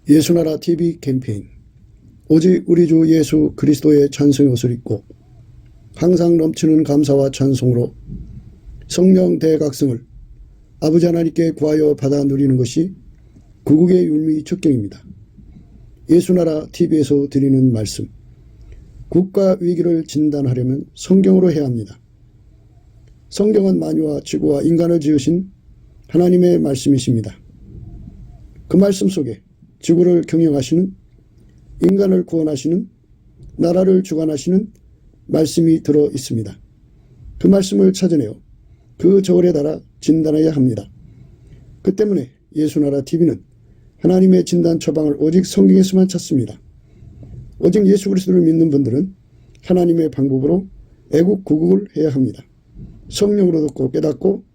예수나라 TV 캠페인 오직 우리 주 예수 그리스도의 찬송의 옷을 입고 항상 넘치는 감사와 찬송으로 성령 대각성을 아버지 하나님께 구하여 받아 누리는 것이 구국의 율미 척경입니다. 예수나라 TV에서 드리는 말씀, 국가 위기를 진단하려면 성경으로 해야 합니다. 성경은 만유와 지구와 인간을 지으신 하나님의 말씀이십니다. 그 말씀 속에 지구를 경영하시는, 인간을 구원하시는, 나라를 주관하시는 말씀이 들어 있습니다. 그 말씀을 찾아내어 그 저울에 달아 진단해야 합니다. 그 때문에 예수나라 TV는 하나님의 진단 처방을 오직 성경에서만 찾습니다. 오직 예수 그리스도를 믿는 분들은 하나님의 방법으로 애국 구국을 해야 합니다. 성령으로 듣고 깨닫고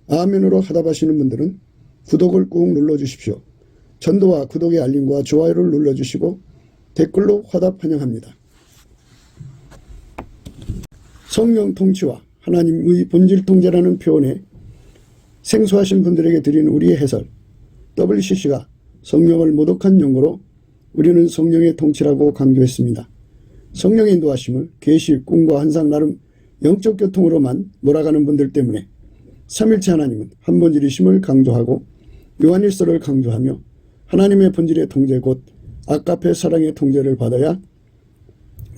아멘으로 화답하시는 분들은 구독을 꾹 눌러주십시오. 전도와 구독의 알림과 좋아요를 눌러주시고 댓글로 화답 환영합니다. 성령 통치와 하나님의 본질 통제라는 표현에 생소하신 분들에게 드리는 우리의 해설, WCC가 성령을 모독한 용어로 우리는 성령의 통치라고 강조했습니다. 성령의 인도하심을 계시, 꿈과 환상 나름 영적 교통으로만 몰아가는 분들 때문에 삼일체 하나님은 한 본질이심을 강조하고 요한일서를 강조하며 하나님의 본질의 통제 곧 아가페 사랑의 통제를 받아야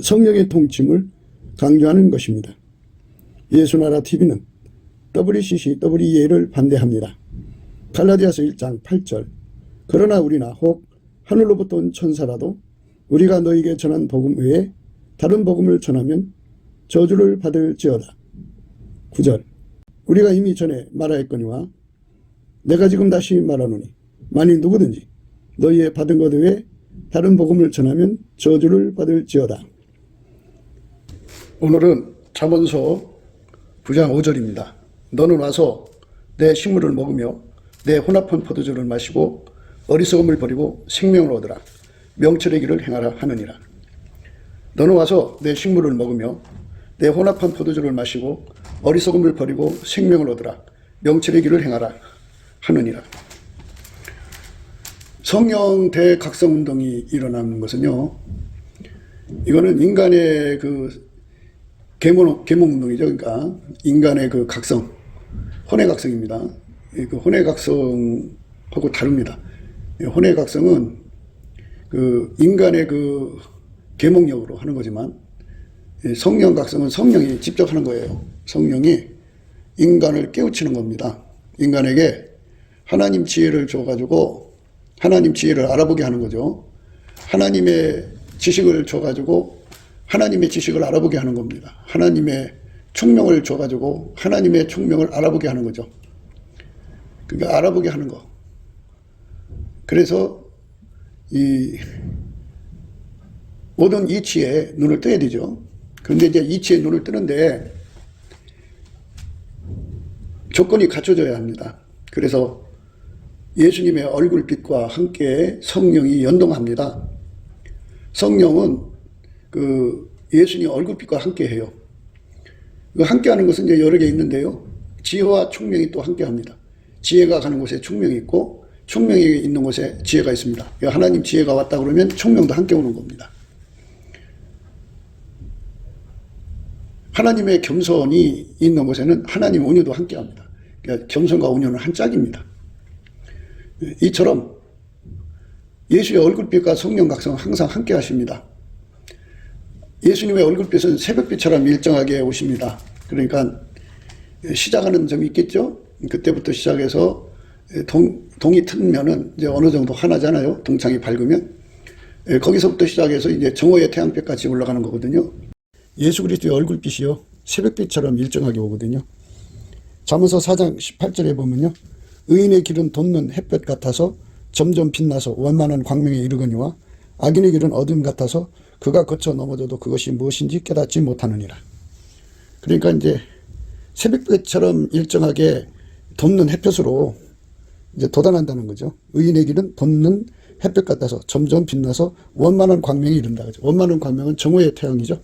성령의 통침을 강조하는 것입니다. 예수나라 TV는 WCC, WEA를 반대합니다. 갈라디아서 1장 8절 그러나 우리나 혹 하늘로부터 온 천사라도 우리가 너에게 전한 복음 외에 다른 복음을 전하면 저주를 받을지어다. 9절 우리가 이미 전에 말하였거니와 내가 지금 다시 말하노니 만일 누구든지 너희의 받은 것 외에 다른 복음을 전하면 저주를 받을지어다. 오늘은 잠언서 9장 5절입니다. 너는 와서 내 식물을 먹으며 내 혼합한 포도주를 마시고 어리석음을 버리고 생명을 얻으라. 명철의 길을 행하라 하느니라. 너는 와서 내 식물을 먹으며 내 혼합한 포도주를 마시고 어리석음을 버리고 생명을 얻으라. 명철의 길을 행하라 하느니라. 성령 대각성운동이 일어나는 것은요, 이거는 인간의 그 계몽운동이죠. 그러니까 인간의 그 각성, 혼외각성입니다. 그 혼외각성하고 다릅니다. 혼외각성은 그 인간의 그 계몽력으로 하는 거지만 성령각성은 성령이 직접 하는 거예요. 성령이 인간을 깨우치는 겁니다. 인간에게 하나님 지혜를 줘가지고 하나님 지혜를 알아보게 하는 거죠. 하나님의 지식을 줘가지고 하나님의 지식을 알아보게 하는 겁니다. 하나님의 총명을 줘가지고 하나님의 총명을 알아보게 하는 거죠. 그러니까 알아보게 하는 거. 그래서 이 모든 이치에 눈을 떠야 되죠. 그런데 이제 이치에 눈을 뜨는데 조건이 갖춰져야 합니다. 그래서 예수님의 얼굴빛과 함께 성령이 연동합니다. 성령은 그 예수님 얼굴빛과 함께 해요. 그 함께 하는 것은 이제 여러 개 있는데요. 지혜와 총명이 또 함께 합니다. 지혜가 가는 곳에 총명이 있고 총명이 있는 곳에 지혜가 있습니다. 하나님 지혜가 왔다 그러면 총명도 함께 오는 겁니다. 하나님의 겸손이 있는 곳에는 하나님 온유도 함께 합니다. 그러니까 겸손과 온유는 한 짝입니다. 이처럼 예수의 얼굴빛과 성령 각성은 항상 함께 하십니다. 예수님의 얼굴빛은 새벽빛처럼 일정하게 오십니다. 그러니까 시작하는 점이 있겠죠. 그때부터 시작해서 동이 트면은 이제 어느 정도 하나잖아요. 동창이 밝으면 거기서부터 시작해서 이제 정오의 태양빛까지 올라가는 거거든요. 예수 그리스도의 얼굴빛이요 새벽빛처럼 일정하게 오거든요. 잠언서 4장 18절에 보면요. 의인의 길은 돋는 햇볕 같아서 점점 빛나서 원만한 광명에 이르거니와 악인의 길은 어둠 같아서 그가 거쳐 넘어져도 그것이 무엇인지 깨닫지 못하느니라. 그러니까 이제 새벽빛처럼 일정하게 돋는 햇볕으로 이제 도달한다는 거죠. 의인의 길은 돋는 햇볕 같아서 점점 빛나서 원만한 광명에 이른다. 원만한 광명은 정오의 태양이죠.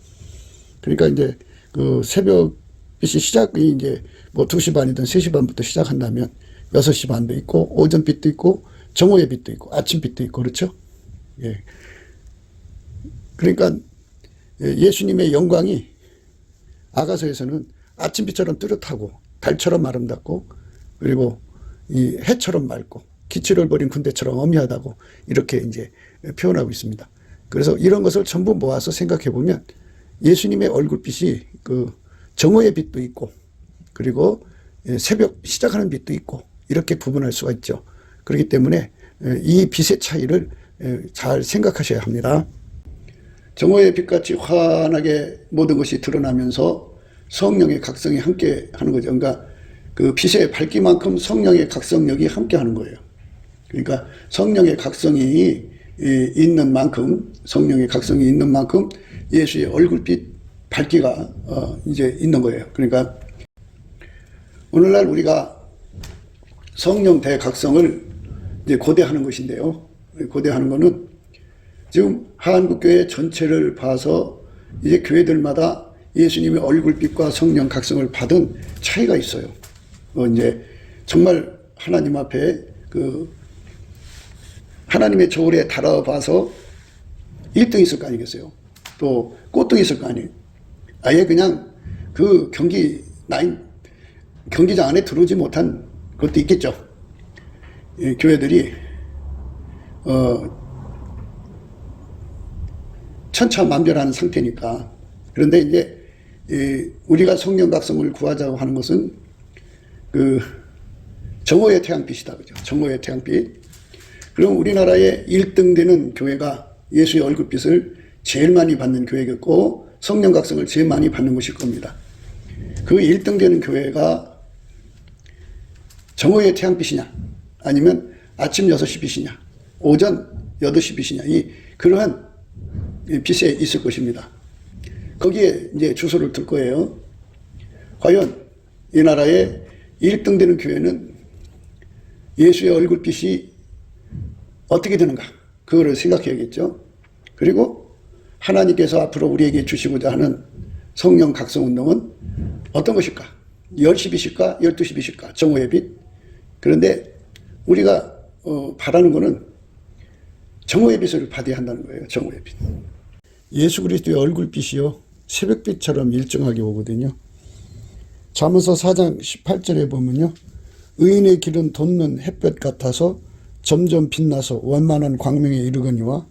그러니까 이제 그 새벽빛이 시작이 이제 뭐 2시 반이든 3시 반부터 시작한다면 6시 반도 있고 오전빛도 있고 정오의 빛도 있고 아침빛도 있고 그렇죠. 예. 그러니까 예수님의 영광이 아가서에서는 아침빛처럼 뚜렷하고 달처럼 아름답고 그리고 이 해처럼 맑고 기치를 벌인 군대처럼 엄히하다고 이렇게 이제 표현하고 있습니다. 그래서 이런 것을 전부 모아서 생각해 보면 예수님의 얼굴빛이 그 정오의 빛도 있고 그리고 새벽 시작하는 빛도 있고 이렇게 구분할 수가 있죠. 그렇기 때문에 이 빛의 차이를 잘 생각하셔야 합니다. 정오의 빛같이 환하게 모든 것이 드러나면서 성령의 각성이 함께 하는 거죠. 그러니까 그 빛의 밝기만큼 성령의 각성력이 함께 하는 거예요. 그러니까 성령의 각성이 있는 만큼 예수의 얼굴빛 밝기가 이제 있는 거예요. 그러니까 오늘날 우리가 성령 대각성을 이제 고대하는 것인데요. 고대하는 것은 지금 한국교회 전체를 봐서 이제 교회들마다 예수님의 얼굴빛과 성령 각성을 받은 차이가 있어요. 이제 정말 하나님 앞에 그 하나님의 저울에 달아봐서 1등 있을 거 아니겠어요? 또 꼴등 있을 거 아니에요? 아예 그냥 그 경기장 안에 들어오지 못한 것도 있겠죠. 교회들이 천차만별한 상태니까. 그런데 이제 우리가 성령 각성을 구하자고 하는 것은 그 정오의 태양빛이다, 그죠? 정오의 태양빛. 그럼 우리나라의 1등 되는 교회가 예수의 얼굴빛을 제일 많이 받는 교회겠고 성령 각성을 제일 많이 받는 것일 겁니다. 그 1등 되는 교회가 정오의 태양빛이냐 아니면 아침 6시 빛이냐 오전 8시 빛이냐 그러한 빛에 있을 것입니다. 거기에 이제 주소를 둘 거예요. 과연 이 나라의 1등 되는 교회는 예수의 얼굴빛이 어떻게 되는가? 그거를 생각해야겠죠. 그리고 하나님께서 앞으로 우리에게 주시고자 하는 성령 각성 운동은 어떤 것일까? 10시 빛일까? 12시 빛일까? 정오의 빛. 그런데 우리가 바라는 것은 정오의 빛을 받아야 한다는 거예요. 정오의 빛. 예수 그리스도의 얼굴빛이요 새벽빛처럼 일정하게 오거든요. 잠언서 4장 18절에 보면요. 의인의 길은 돋는 햇볕 같아서 점점 빛나서 원만한 광명에 이르거니와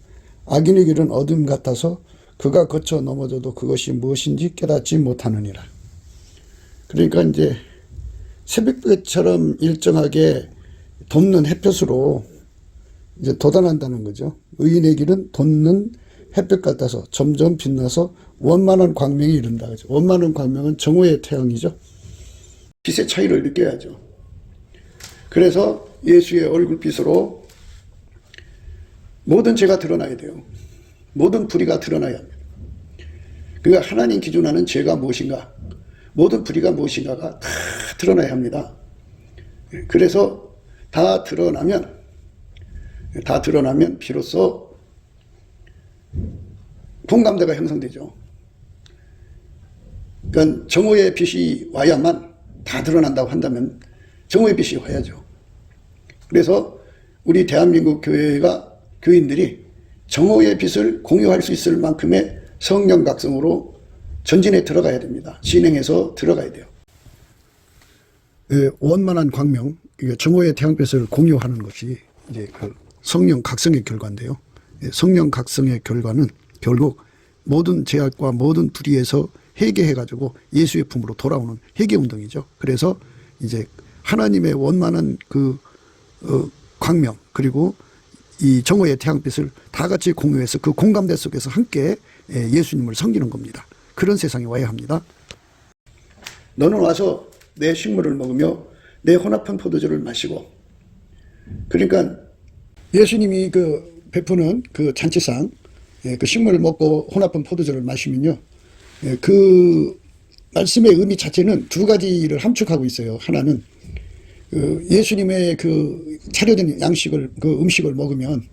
악인의 길은 어둠 같아서 그가 거쳐 넘어져도 그것이 무엇인지 깨닫지 못하느니라. 그러니까 이제 새벽빛처럼 일정하게 돋는 햇볕으로 이제 돋아난다는 거죠. 의인의 길은 돋는 햇볕 같아서 점점 빛나서 원만한 광명에 이른다. 그죠? 원만한 광명은 정오의 태양이죠. 빛의 차이를 느껴야죠. 그래서 예수의 얼굴빛으로 모든 죄가 드러나야 돼요. 모든 불의가 드러나야 합니다. 그러니까 하나님 기준하는 죄가 무엇인가, 모든 불의가 무엇인가가 다 드러나야 합니다. 그래서 다 드러나면 비로소 공감대가 형성되죠. 그러니까 정오의 빛이 와야만 다 드러난다고 한다면 정오의 빛이 와야죠. 그래서 우리 대한민국 교인들이 정오의 빛을 공유할 수 있을 만큼의 성령 각성으로 전진에 들어가야 됩니다. 진행해서 들어가야 돼요. 원만한 광명, 정오의 태양빛을 공유하는 것이 이제 그 성령 각성의 결과인데요. 성령 각성의 결과는 결국 모든 죄악과 모든 불의에서 회개해가지고 예수의 품으로 돌아오는 회개 운동이죠. 그래서 이제 하나님의 원만한 그 광명 그리고 이 정오의 태양빛을 다 같이 공유해서 그 공감대 속에서 함께 예수님을 섬기는 겁니다. 그런 세상이 와야 합니다. 너는 와서 내 식물을 먹으며 내 혼합한 포도주를 마시고. 그러니까 예수님이 그 베푸는 그 잔치상 그 식물을 먹고 혼합한 포도주를 마시면요. 그 말씀의 의미 자체는 두 가지를 함축하고 있어요. 하나는 그 예수님의 그 차려진 양식을 그 음식을 먹으면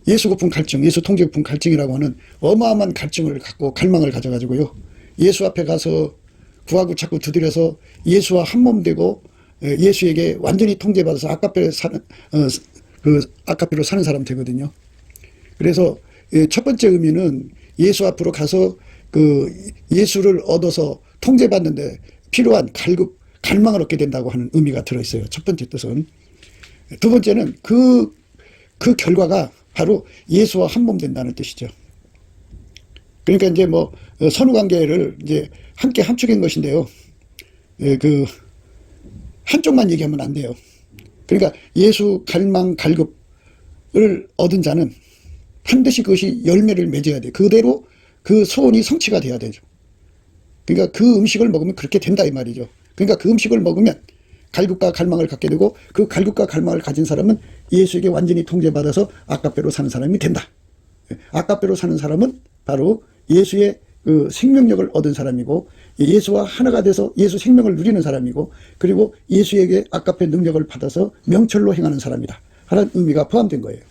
예수 고픈 갈증, 예수 통제 고픈 갈증이라고 하는 어마어마한 갈증을 갖고 갈망을 가져가지고요. 예수 앞에 가서 구하고 찾고 두드려서 예수와 한 몸 되고 예수에게 완전히 통제받아서 아까페로 사는 사람 되거든요. 그래서 첫 번째 의미는 예수 앞으로 가서 그 예수를 얻어서 통제받는데 필요한 갈망을 얻게 된다고 하는 의미가 들어있어요. 첫 번째 뜻은. 두 번째는 그 결과가 바로 예수와 한 몸 된다는 뜻이죠. 그러니까 이제 뭐 선후 관계를 이제 함께 함축인 것인데요. 그 한쪽만 얘기하면 안 돼요. 그러니까 예수 갈망 갈급을 얻은 자는 반드시 그것이 열매를 맺어야 돼요. 그대로 그 소원이 성취가 돼야 되죠. 그러니까 그 음식을 먹으면 그렇게 된다 이 말이죠. 그러니까 그 음식을 먹으면 갈급과 갈망을 갖게 되고 그 갈급과 갈망을 가진 사람은 예수에게 완전히 통제받아서 아까페로 사는 사람이 된다. 아까페로 사는 사람은 바로 예수의 그 생명력을 얻은 사람이고 예수와 하나가 돼서 예수 생명을 누리는 사람이고 그리고 예수에게 아까페 능력을 받아서 명철로 행하는 사람이다 하는 의미가 포함된 거예요.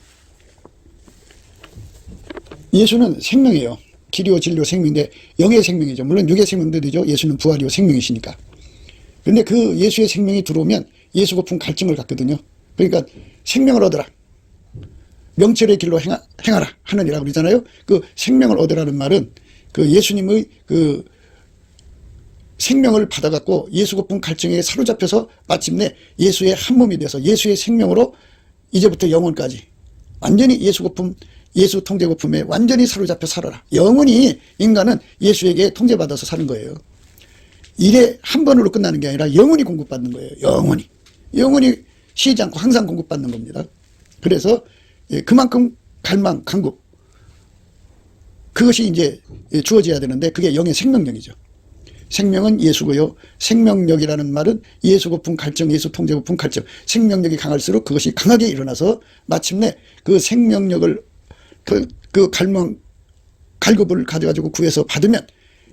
예수는 생명이에요. 길이요 진리요 생명인데 영의 생명이죠. 물론 육의 생명도 되죠. 예수는 부활이요 생명이시니까. 근데 그 예수의 생명이 들어오면 예수 고픈 갈증을 갖거든요. 그러니까 생명을 얻어라. 명철의 길로 행하라 하느니라 그러잖아요. 그 생명을 얻으라는 말은 그 예수님의 그 생명을 받아갖고 예수 고픈 갈증에 사로잡혀서 마침내 예수의 한 몸이 돼서 예수의 생명으로 이제부터 영원까지 완전히 예수 고품 예수 통제 고품에 완전히 사로잡혀 살아라. 영원히 인간은 예수에게 통제받아서 사는 거예요. 일에 한 번으로 끝나는 게 아니라 영원히 공급받는 거예요. 영원히 쉬지 않고 항상 공급받는 겁니다. 그래서 그만큼 갈망, 간구 그것이 이제 주어져야 되는데 그게 영의 생명력이죠. 생명은 예수고요. 생명력이라는 말은 예수 고품 갈증, 예수 통제 고품 갈증. 생명력이 강할수록 그것이 강하게 일어나서 마침내 그 생명력을 그 갈망, 갈급을 가져가지고 구해서 받으면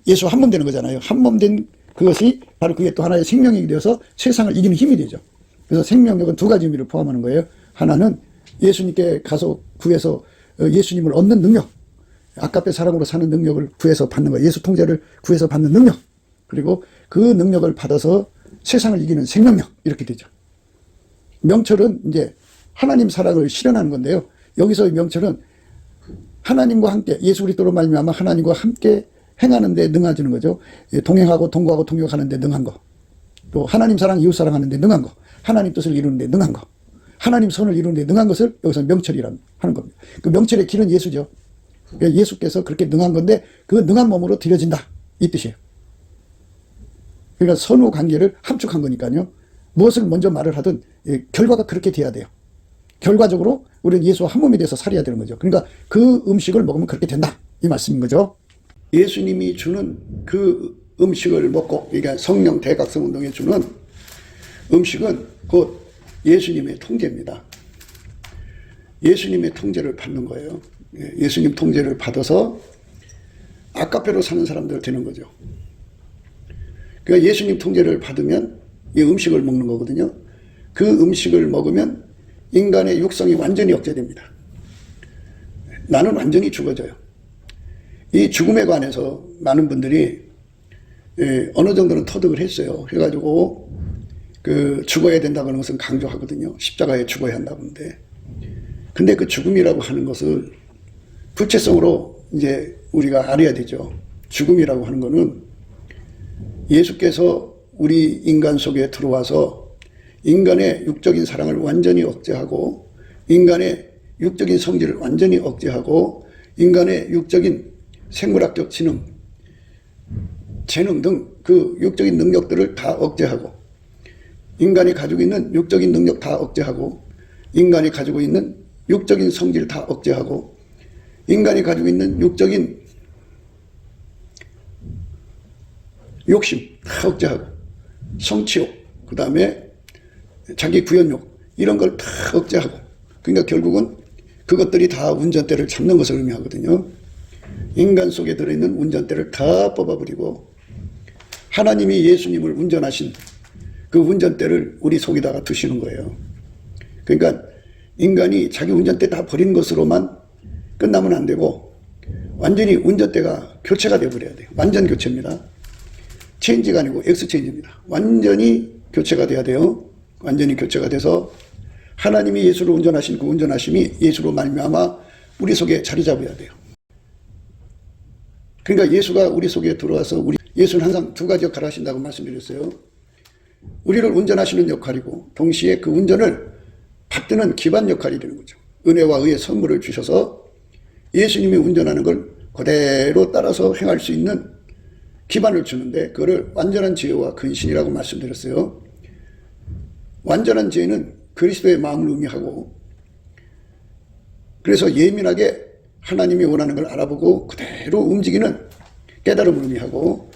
예수 한 몸 되는 거잖아요. 한 몸 된 그것이 바로 그게 또 하나의 생명력이 되어서 세상을 이기는 힘이 되죠. 그래서 생명력은 두 가지 의미를 포함하는 거예요. 하나는 예수님께 가서 구해서 예수님을 얻는 능력, 아까페 사랑으로 사는 능력을 구해서 받는 거예요. 예수 통제를 구해서 받는 능력, 그리고 그 능력을 받아서 세상을 이기는 생명력, 이렇게 되죠. 명철은 이제 하나님 사랑을 실현하는 건데요. 여기서의 명철은 하나님과 함께 예수 그리스도로 말미암아 하나님과 함께 행하는 데 능해지는 거죠. 동행하고 동거하고 동역하는 데 능한 거. 또 하나님 사랑 이웃 사랑하는 데 능한 거. 하나님 뜻을 이루는 데 능한 거. 하나님 선을 이루는 데 능한 것을 여기서 명철이라고 하는 겁니다. 그 명철의 길은 예수죠. 예수께서 그렇게 능한 건데 그 능한 몸으로 드려진다 이 뜻이에요. 그러니까 선후 관계를 함축한 거니까요. 무엇을 먼저 말을 하든 결과가 그렇게 돼야 돼요. 결과적으로 우리는 예수와 한 몸이 돼서 살아야 되는 거죠. 그러니까 그 음식을 먹으면 그렇게 된다 이 말씀인 거죠. 예수님이 주는 그 음식을 먹고 그러니까 성령 대각성 운동에 주는 음식은 곧 예수님의 통제입니다. 예수님의 통제를 받는 거예요. 예수님 통제를 받아서 아까페로 사는 사람들 되는 거죠. 그러니까 예수님 통제를 받으면 이 음식을 먹는 거거든요. 그 음식을 먹으면 인간의 육성이 완전히 억제됩니다. 나는 완전히 죽어져요. 이 죽음에 관해서 많은 분들이 어느 정도는 터득을 했어요. 해가지고 그 죽어야 된다고 하는 것은 강조하거든요. 십자가에 죽어야 한다고 하는데. 근데 그 죽음이라고 하는 것을 구체성으로 이제 우리가 알아야 되죠. 죽음이라고 하는 것은 예수께서 우리 인간 속에 들어와서 인간의 육적인 사랑을 완전히 억제하고 인간의 육적인 성질을 완전히 억제하고 인간의 육적인 생물학적 재능 등 그 육적인 능력들을 다 억제하고 인간이 가지고 있는 육적인 능력 다 억제하고 인간이 가지고 있는 육적인 성질 다 억제하고 인간이 가지고 있는 육적인 욕심 다 억제하고 성취욕 그 다음에 자기 구현욕 이런 걸 다 억제하고 그러니까 결국은 그것들이 다 운전대를 잡는 것을 의미하거든요. 인간 속에 들어있는 운전대를 다 뽑아버리고 하나님이 예수님을 운전하신 그 운전대를 우리 속에다가 두시는 거예요. 그러니까 인간이 자기 운전대 다 버린 것으로만 끝나면 안 되고 완전히 운전대가 교체가 되어버려야 돼요. 완전 교체입니다. 체인지가 아니고 엑스체인지입니다. 완전히 교체가 돼야 돼요. 완전히 교체가 돼서 하나님이 예수를 운전하신 그 운전하심이 예수로 말미암아 우리 속에 자리 잡아야 돼요. 그러니까 예수가 우리 속에 들어와서 예수는 항상 두 가지 역할을 하신다고 말씀드렸어요. 우리를 운전하시는 역할이고 동시에 그 운전을 받드는 기반 역할이 되는 거죠. 은혜와 의의 선물을 주셔서 예수님이 운전하는 걸 그대로 따라서 행할 수 있는 기반을 주는데 그거를 완전한 지혜와 근신이라고 말씀드렸어요. 완전한 지혜는 그리스도의 마음을 의미하고 그래서 예민하게 하나님이 원하는 걸 알아보고 그대로 움직이는 깨달음을 의미하고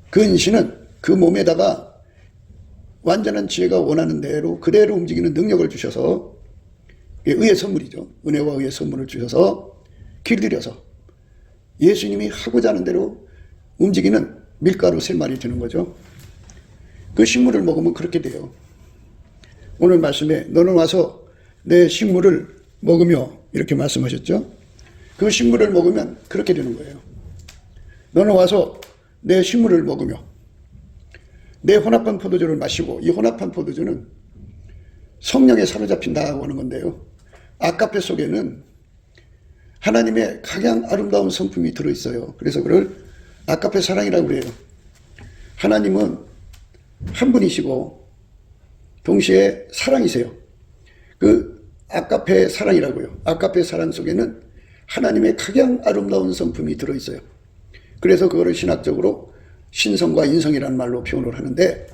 근신은 그 몸에다가 완전한 지혜가 원하는 대로 그대로 움직이는 능력을 주셔서 의의 선물이죠. 은혜와 의의 선물을 주셔서 길들여서 예수님이 하고자 하는 대로 움직이는 밀가루 셀말이 되는 거죠. 그 식물을 먹으면 그렇게 돼요. 오늘 말씀에 너는 와서 내 식물을 먹으며 이렇게 말씀하셨죠. 그 식물을 먹으면 그렇게 되는 거예요. 너는 와서 내 식물을 먹으며 내 혼합한 포도주를 마시고 이 혼합한 포도주는 성령에 사로잡힌다고 하는 건데요. 아카페 속에는 하나님의 각양 아름다운 성품이 들어있어요. 그래서 그걸 아카페 사랑이라고 그래요. 하나님은 한 분이시고 동시에 사랑이세요. 그 아카페 사랑이라고요. 아카페 사랑 속에는 하나님의 각양 아름다운 성품이 들어있어요. 그래서 그거를 신학적으로 신성과 인성이라는 말로 표현을 하는데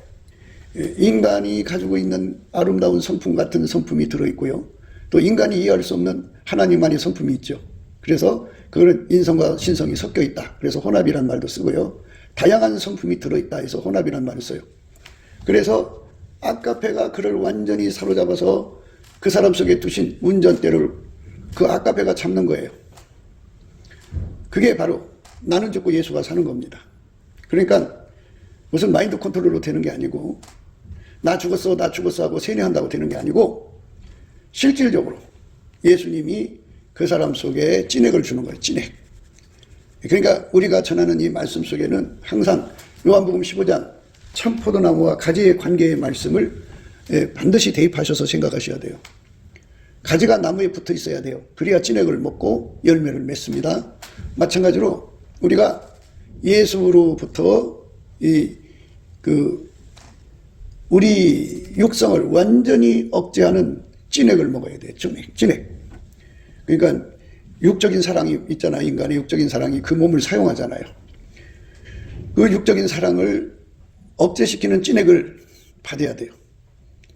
인간이 가지고 있는 아름다운 성품 같은 성품이 들어있고요. 또 인간이 이해할 수 없는 하나님만의 성품이 있죠. 그래서 그거는 인성과 신성이 섞여 있다. 그래서 혼합이라는 말도 쓰고요. 다양한 성품이 들어있다 해서 혼합이라는 말을 써요. 그래서 아카페가 그를 완전히 사로잡아서 그 사람 속에 두신 운전대를 그 아카페가 잡는 거예요. 그게 바로 나는 죽고 예수가 사는 겁니다. 그러니까 무슨 마인드 컨트롤로 되는 게 아니고 나 죽었어 하고 세뇌한다고 되는 게 아니고 실질적으로 예수님이 그 사람 속에 찐액을 주는 거예요. 찐액. 그러니까 우리가 전하는 이 말씀 속에는 항상 요한복음 15장 참포도나무와 가지의 관계의 말씀을 반드시 대입하셔서 생각하셔야 돼요. 가지가 나무에 붙어 있어야 돼요. 그래야 찐액을 먹고 열매를 맺습니다. 마찬가지로 우리가 예수로부터 우리 육성을 완전히 억제하는 찐액을 먹어야 돼요. 찐액. 그러니까 육적인 사랑이 있잖아요. 인간의 육적인 사랑이 그 몸을 사용하잖아요. 그 육적인 사랑을 억제시키는 찐액을 받아야 돼요.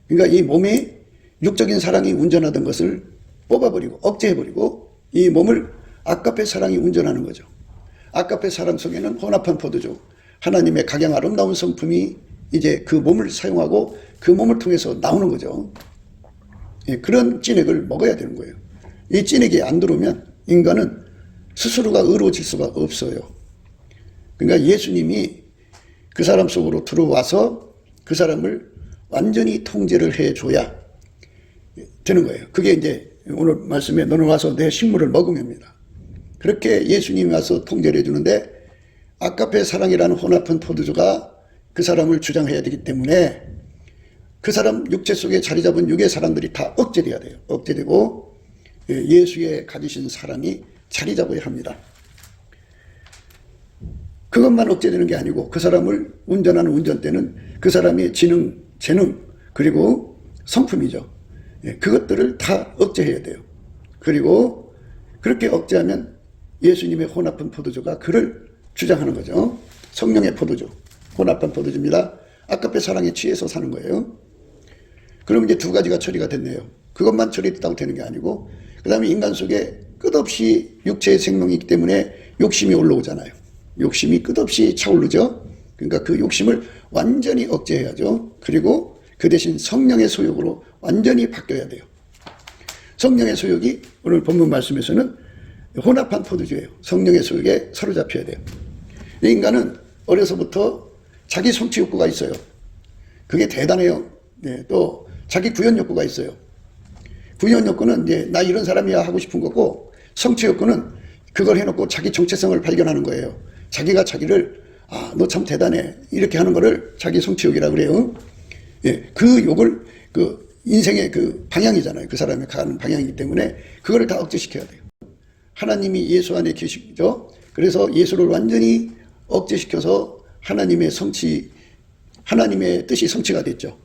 그러니까 이 몸에 육적인 사랑이 운전하던 것을 뽑아버리고 억제해버리고 이 몸을 아카페 사랑이 운전하는 거죠. 아카페 사랑 속에는 혼합한 포도주, 하나님의 각양 아름다운 성품이 이제 그 몸을 사용하고 그 몸을 통해서 나오는 거죠. 그런 찐액을 먹어야 되는 거예요. 이 찐액이 안 들어오면 인간은 스스로가 의로워질 수가 없어요. 그러니까 예수님이 그 사람 속으로 들어와서 그 사람을 완전히 통제를 해줘야 되는 거예요. 그게 이제 오늘 말씀에 너는 와서 내 식물을 먹으면입니다. 그렇게 예수님이 와서 통제를 해주는데 아카페 사랑이라는 혼합한 포도주가 그 사람을 주장해야 되기 때문에 그 사람 육체 속에 자리 잡은 육의 사람들이 다 억제돼야 돼요. 억제되고 예수의 가지신 사랑이 자리 잡아야 합니다. 그것만 억제되는 게 아니고 그 사람을 운전하는 운전대는 그 사람의 지능, 재능 그리고 성품이죠. 그것들을 다 억제해야 돼요. 그리고 그렇게 억제하면 예수님의 혼합한 포도주가 그를 주장하는 거죠. 성령의 포도주, 혼합한 포도주입니다. 아카페 사랑에 취해서 사는 거예요. 그럼 이제 두 가지가 처리가 됐네요. 그것만 처리됐다고 되는 게 아니고 그 다음에 인간 속에 끝없이 육체의 생명이 있기 때문에 욕심이 올라오잖아요. 욕심이 끝없이 차오르죠. 그러니까 그 욕심을 완전히 억제해야죠. 그리고 그 대신 성령의 소욕으로 완전히 바뀌어야 돼요. 성령의 소욕이 오늘 본문 말씀에서는 혼합한 포도주예요. 성령의 소욕에 사로잡혀야 돼요. 인간은 어려서부터 자기 성취 욕구가 있어요. 그게 대단해요. 또 자기 구현 욕구가 있어요. 구현 욕구는 이제 나 이런 사람이야 하고 싶은 거고 성취 욕구는 그걸 해놓고 자기 정체성을 발견하는 거예요. 자기가 자기를 너 참 대단해 이렇게 하는 거를 자기 성취욕이라고 그래요. 그 욕을 그 인생의 그 방향이잖아요. 그 사람이 가는 방향이기 때문에 그거를 다 억제시켜야 돼요. 하나님이 예수 안에 계시죠. 그래서 예수를 완전히 억제시켜서 하나님의 뜻이 성취가 됐죠.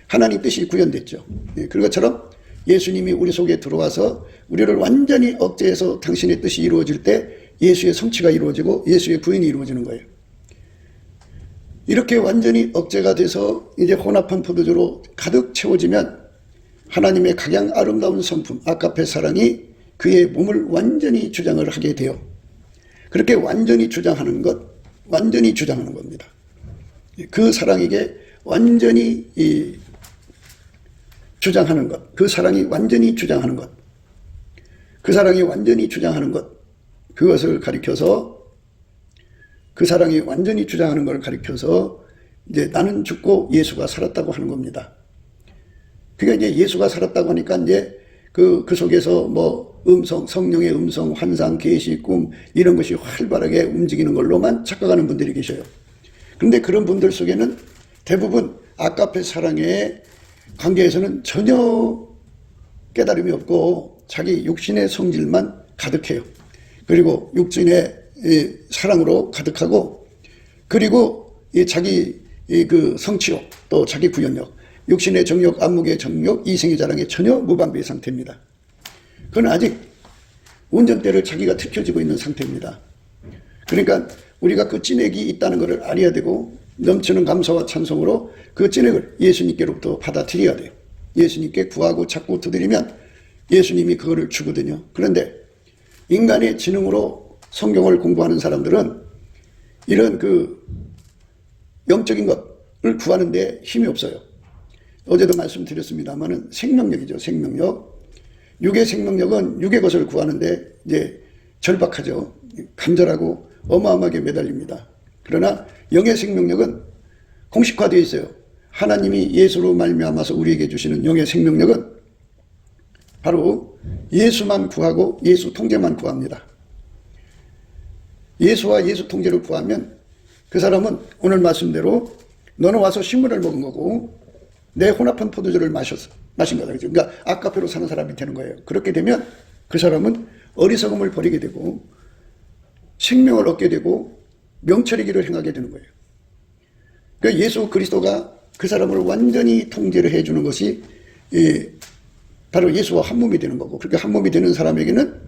하나님 뜻이 구현됐죠. 그런 것처럼 예수님이 우리 속에 들어와서 우리를 완전히 억제해서 당신의 뜻이 이루어질 때 예수의 성취가 이루어지고 예수의 부인이 이루어지는 거예요. 이렇게 완전히 억제가 돼서 이제 혼합한 포도주로 가득 채워지면 하나님의 가장 아름다운 성품 아가페 사랑이 그의 몸을 완전히 주장을 하게 돼요. 그렇게 완전히 주장하는 겁니다. 그 사랑에게 완전히 주장하는 것, 그 사랑이 완전히 주장하는 것, 그 사랑이 완전히 주장하는 것, 그것을 가리켜서 그 사랑이 완전히 주장하는 것을 가리켜서 이제 나는 죽고 예수가 살았다고 하는 겁니다. 그러니까 이제 예수가 살았다고 하니까 이제 그 속에서 뭐 성령의 음성, 환상, 계시, 꿈 이런 것이 활발하게 움직이는 걸로만 착각하는 분들이 계셔요. 그런데 그런 분들 속에는 대부분 아가페 사랑의 관계에서는 전혀 깨달음이 없고 자기 육신의 성질만 가득해요. 그리고 육신의 사랑으로 가득하고 그리고 자기 그 성취욕 또 자기 구현력 육신의 정욕, 안목의 정욕, 이생의 자랑에 전혀 무방비의 상태입니다. 그건 아직 운전대를 자기가 틀켜지고 있는 상태입니다. 그러니까 우리가 그 찐액이 있다는 것을 알아야 되고 넘치는 감사와 찬송으로 그 찐액을 예수님께로부터 받아들여야 돼요. 예수님께 구하고 찾고 두드리면 예수님이 그거를 주거든요. 그런데 인간의 지능으로 성경을 공부하는 사람들은 이런 그 영적인 것을 구하는데 힘이 없어요. 어제도 말씀드렸습니다만은 생명력이죠. 생명력. 육의 생명력은 육의 것을 구하는데 이제 절박하죠. 간절하고 어마어마하게 매달립니다. 그러나 영의 생명력은 공식화되어 있어요. 하나님이 예수로 말미암아서 우리에게 주시는 영의 생명력은 바로 예수만 구하고 예수 통제만 구합니다. 예수와 예수 통제를 구하면 그 사람은 오늘 말씀대로 너는 와서 식물을 먹은 거고 내 혼합한 포도주를 마신 거다. 그러니까 아가페로 사는 사람이 되는 거예요. 그렇게 되면 그 사람은 어리석음을 버리게 되고 생명을 얻게 되고 명철의 길을 행하게 되는 거예요. 그러니까 예수 그리스도가 그 사람을 완전히 통제를 해주는 것이 바로 예수와 한 몸이 되는 거고 그렇게 한 몸이 되는 사람에게는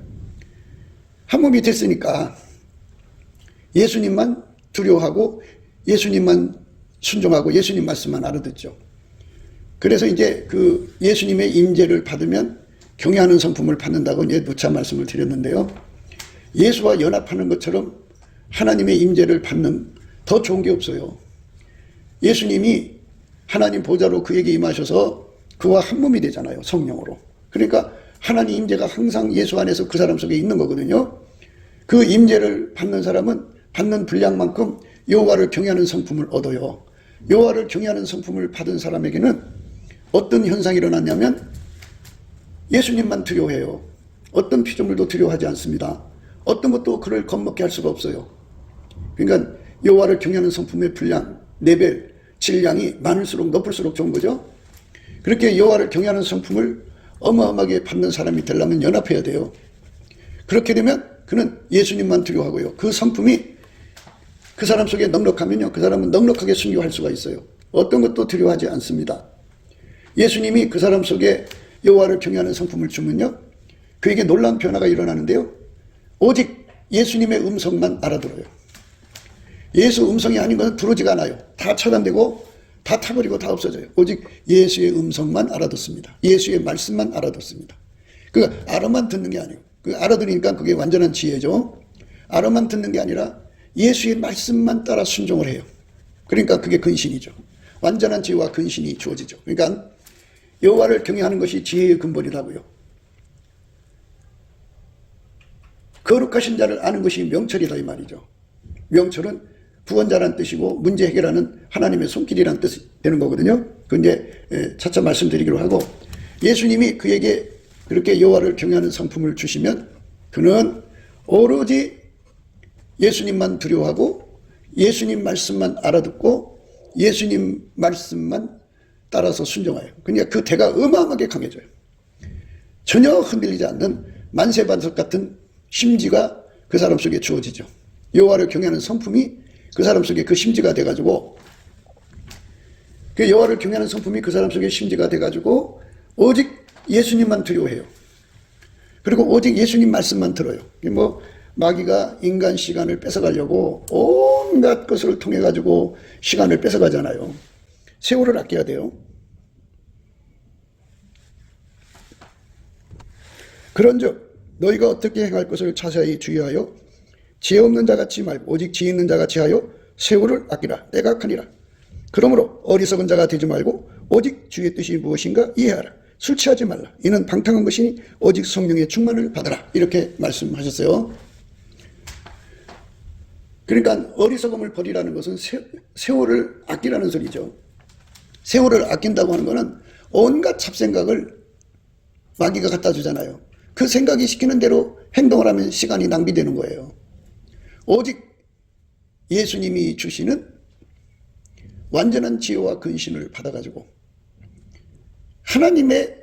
한 몸이 됐으니까 예수님만 두려워하고 예수님만 순종하고 예수님 말씀만 알아듣죠. 그래서 이제 그 예수님의 임재를 받으면 경외하는 성품을 받는다고 이제 누차 말씀을 드렸는데요. 예수와 연합하는 것처럼 하나님의 임재를 받는 더 좋은 게 없어요. 예수님이 하나님 보좌로 그에게 임하셔서 그와 한 몸이 되잖아요. 성령으로. 그러니까 하나님 임재가 항상 예수 안에서 그 사람 속에 있는 거거든요. 그 임재를 받는 사람은 받는 분량만큼 여호와를 경외하는 성품을 얻어요. 여호와를 경외하는 성품을 받은 사람에게는 어떤 현상이 일어났냐면 예수님만 두려워해요. 어떤 피조물도 두려워하지 않습니다. 어떤 것도 그를 겁먹게 할 수가 없어요. 그러니까 여호와를 경외하는 성품의 분량, 레벨, 질량이 많을수록 높을수록 좋은 거죠. 그렇게 여호와를 경외하는 성품을 어마어마하게 받는 사람이 되려면 연합해야 돼요. 그렇게 되면 그는 예수님만 두려워하고요. 그 성품이 그 사람 속에 넉넉하면요. 그 사람은 넉넉하게 순교할 수가 있어요. 어떤 것도 두려워하지 않습니다. 예수님이 그 사람 속에 여호와를 경외하는 성품을 주면요. 그에게 놀라운 변화가 일어나는데요. 오직 예수님의 음성만 알아들어요. 예수 음성이 아닌 것은 들어오지가 않아요. 다 차단되고 다 타버리고 다 없어져요. 오직 예수의 음성만 알아듣습니다. 예수의 말씀만 알아듣습니다. 그 알아만 듣는 게 아니에요. 그 알아들으니까 그게 완전한 지혜죠. 알아만 듣는 게 아니라 예수의 말씀만 따라 순종을 해요. 그러니까 그게 근신이죠. 완전한 지혜와 근신이 주어지죠. 그러니까 여호와를 경외하는 것이 지혜의 근본이라고요. 거룩하신 자를 아는 것이 명철이다 이 말이죠. 명철은 구원자라는 뜻이고 문제 해결하는 하나님의 손길이라는 뜻이 되는 거거든요. 그 이제 차차 말씀드리기로 하고 예수님이 그에게 그렇게 여호와를 경외하는 성품을 주시면 그는 오로지 예수님만 두려워하고 예수님 말씀만 알아듣고 예수님 말씀만 따라서 순종해요. 그러니까 그 대가 어마어마하게 강해져요. 전혀 흔들리지 않는 만세반석 같은 심지가 그 사람 속에 주어지죠. 여호와를 경외하는 성품이 그 사람 속에 그 심지가 돼가지고, 그 여호와를 경외하는 성품이 그 사람 속에 심지가 돼가지고 오직 예수님만 두려워해요. 그리고 오직 예수님 말씀만 들어요. 뭐 마귀가 인간 시간을 뺏어가려고 온갖 것을 통해 가지고 시간을 뺏어가잖아요. 세월을 아껴야 돼요. 그런즉 너희가 어떻게 행할 것을 자세히 주의하여 지혜 없는 자같이 말고 오직 지혜 있는 자같이 하여 세월을 아끼라. 때가 악하니라. 그러므로 어리석은 자가 되지 말고 오직 주의 뜻이 무엇인가 이해하라. 술 취하지 말라. 이는 방탕한 것이니 오직 성령의 충만을 받으라. 이렇게 말씀하셨어요. 그러니까 어리석음을 버리라는 것은 세월을 아끼라는 소리죠. 세월을 아낀다고 하는 것은 온갖 잡생각을 마귀가 갖다 주잖아요. 그 생각이 시키는 대로 행동을 하면 시간이 낭비되는 거예요. 오직 예수님이 주시는 완전한 지혜와 근신을 받아가지고 하나님의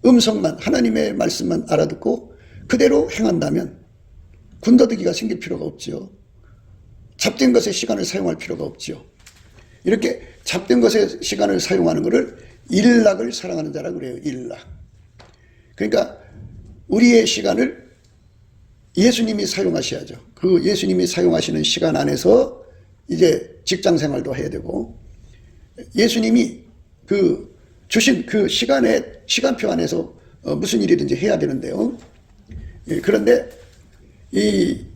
음성만, 하나님의 말씀만 알아듣고 그대로 행한다면 군더더기가 생길 필요가 없죠. 잡된 것에 시간을 사용할 필요가 없죠. 이렇게 잡된 것에 시간을 사용하는 것을 일락을 사랑하는 자라고 그래요. 일락. 그러니까 우리의 시간을 예수님이 사용하셔야죠. 그 예수님이 사용하시는 시간 안에서 이제 직장 생활도 해야 되고, 예수님이 그 주신 그 시간표 안에서 무슨 일이든지 해야 되는데요. 그런데 이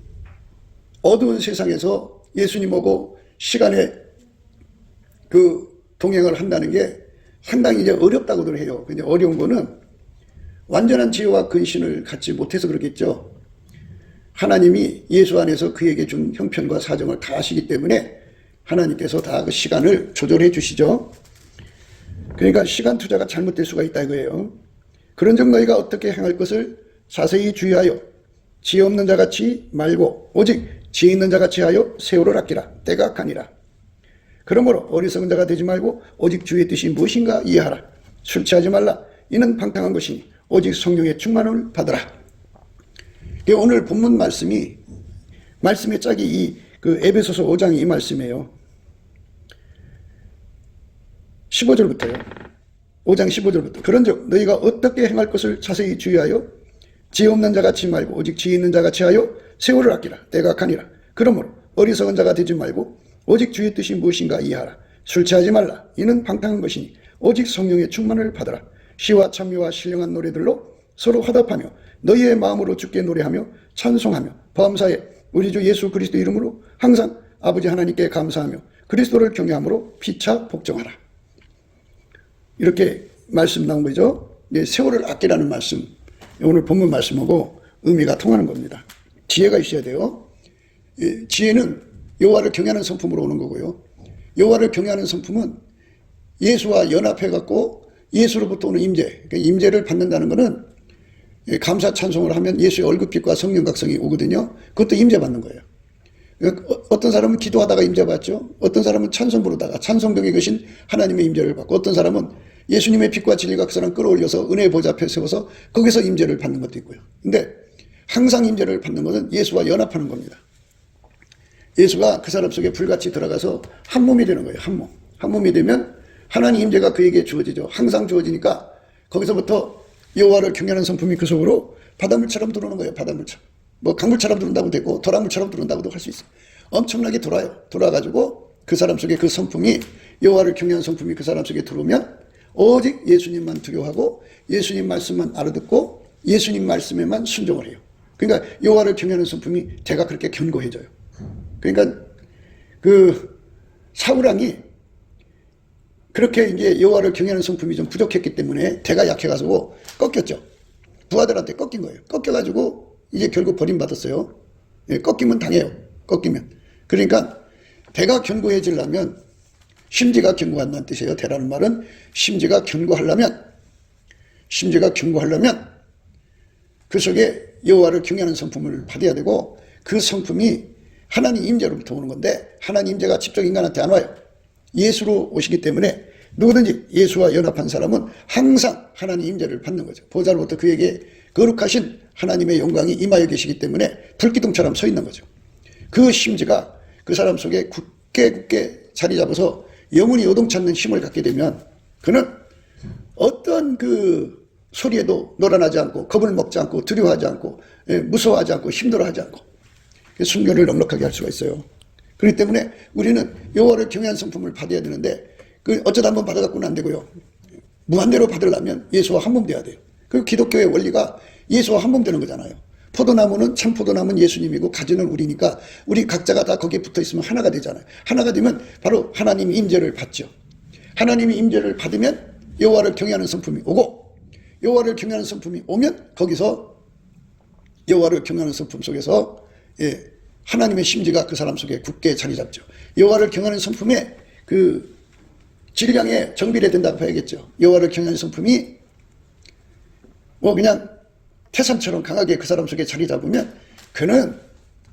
어두운 세상에서 예수님하고 시간에 그 동행을 한다는 게 상당히 이제 어렵다고들 해요. 근데 어려운 거는 완전한 지혜와 근신을 갖지 못해서 그렇겠죠. 하나님이 예수 안에서 그에게 준 형편과 사정을 다 아시기 때문에 하나님께서 다 그 시간을 조절해 주시죠. 그러니까 시간 투자가 잘못될 수가 있다 이거예요. 그런즉 너희가 어떻게 행할 것을 자세히 주의하여 지혜 없는 자같이 말고 오직 지혜 있는 자같이 하여 세월을 아끼라. 때가 악하니라. 그러므로 어리석은 자가 되지 말고 오직 주의 뜻이 무엇인가 이해하라. 술 취하지 말라. 이는 방탕한 것이니 오직 성령의 충만을 받으라. 오늘 본문 말씀의 짝이 그 에베소서 5장 이 말씀이에요. 15절부터요. 5장 15절부터. 그런즉 너희가 어떻게 행할 것을 자세히 주의하여 지혜 없는 자같이 말고 오직 지혜 있는 자같이 하여 세월을 아끼라. 때가 악하니라. 그러므로 어리석은 자가 되지 말고 오직 주의 뜻이 무엇인가 이해하라. 술 취하지 말라. 이는 방탕한 것이니 오직 성령의 충만을 받으라. 시와 찬미와 신령한 노래들로 서로 화답하며 너희의 마음으로 주께 노래하며 찬송하며 범사에 우리 주 예수 그리스도 이름으로 항상 아버지 하나님께 감사하며 그리스도를 경외함으로 피차 복종하라. 이렇게 말씀 나온 거죠. 세월을 아끼라는 말씀, 오늘 본문 말씀하고 의미가 통하는 겁니다. 지혜가 있어야 돼요. 지혜는 여호와를 경외하는 성품으로 오는 거고요. 여호와를 경외하는 성품은 예수와 연합해갖고 예수로부터 오는 임재, 그러니까 임재를 받는다는 것은 감사 찬송을 하면 예수의 얼굴빛과 성령 각성이 오거든요. 그것도 임재 받는 거예요. 그러니까 어떤 사람은 기도하다가 임재 받죠. 어떤 사람은 찬송 부르다가 찬송병에 계신 하나님의 임재를 받고, 어떤 사람은 예수님의 빛과 진리 각성을 끌어올려서 은혜의 보좌 앞에 세워서 거기서 임재를 받는 것도 있고요. 근데 항상 임재를 받는 것은 예수와 연합하는 겁니다. 예수가 그 사람 속에 불같이 들어가서 한 몸이 되는 거예요. 한 몸. 한 몸이 되면 하나님 임재가 그에게 주어지죠. 항상 주어지니까 거기서부터 여호와를 경외하는 성품이 그 속으로 바닷물처럼 들어오는 거예요. 바닷물처럼. 뭐 강물처럼 들어온다고 되고 도랑물처럼 들어온다고도 할 수 있어요. 엄청나게 돌아요. 돌아가지고 그 사람 속에 그 성품이, 여호와를 경외하는 성품이 그 사람 속에 들어오면 오직 예수님만 두려워하고 예수님 말씀만 알아듣고 예수님 말씀에만 순종을 해요. 그러니까 여호와를 경외하는 성품이 제가 그렇게 견고해져요. 그러니까 그 사울왕이 그렇게 이제 여호와를 경외하는 성품이 좀 부족했기 때문에 대가 약해가지고 꺾였죠. 부하들한테 꺾인 거예요. 꺾여가지고 이제 결국 버림받았어요. 꺾이면 당해요. 꺾이면. 그러니까 대가 견고해지려면 심지가 견고한다는 뜻이에요. 대라는 말은 심지가 견고하려면 그 속에 여호와를 경외하는 성품을 받아야 되고, 그 성품이 하나님 임재로부터 오는 건데 하나님 임재가 직접 인간한테 안 와요. 예수로 오시기 때문에 누구든지 예수와 연합한 사람은 항상 하나님 임재를 받는 거죠. 보좌로부터 그에게 거룩하신 하나님의 영광이 임하여 계시기 때문에 불기둥처럼 서 있는 거죠. 그 심지가 그 사람 속에 굳게 자리 잡아서 영원히 요동치 않는 힘을 갖게 되면 그는 어떤 그 소리에도 놀아나지 않고 겁을 먹지 않고 두려워하지 않고 무서워하지 않고 힘들어하지 않고 순교를 넉넉하게 할 수가 있어요. 그렇기 때문에 우리는 여호와를 경외하는 성품을 받아야 되는데 그 어쩌다 한번 받아갖고는 안 되고요. 무한대로 받으려면 예수와 한 몸 돼야 돼요. 그 기독교의 원리가 예수와 한 몸 되는 거잖아요. 포도나무는 참 포도나무는 예수님이고 가지는 우리니까 우리 각자가 다 거기에 붙어 있으면 하나가 되잖아요. 하나가 되면 바로 하나님의 임재를 받죠. 하나님의 임재를 받으면 여호와를 경외하는 성품이 오고 여호와를 경외하는 성품이 오면 거기서 여호와를 경외하는 성품 속에서 하나님의 심지가 그 사람 속에 굳게 자리 잡죠. 여호와를 경외하는 성품에 그 질량에 정비례 된다고 봐야겠죠. 여호와를 경외하는 성품이 뭐 그냥 태산처럼 강하게 그 사람 속에 자리 잡으면 그는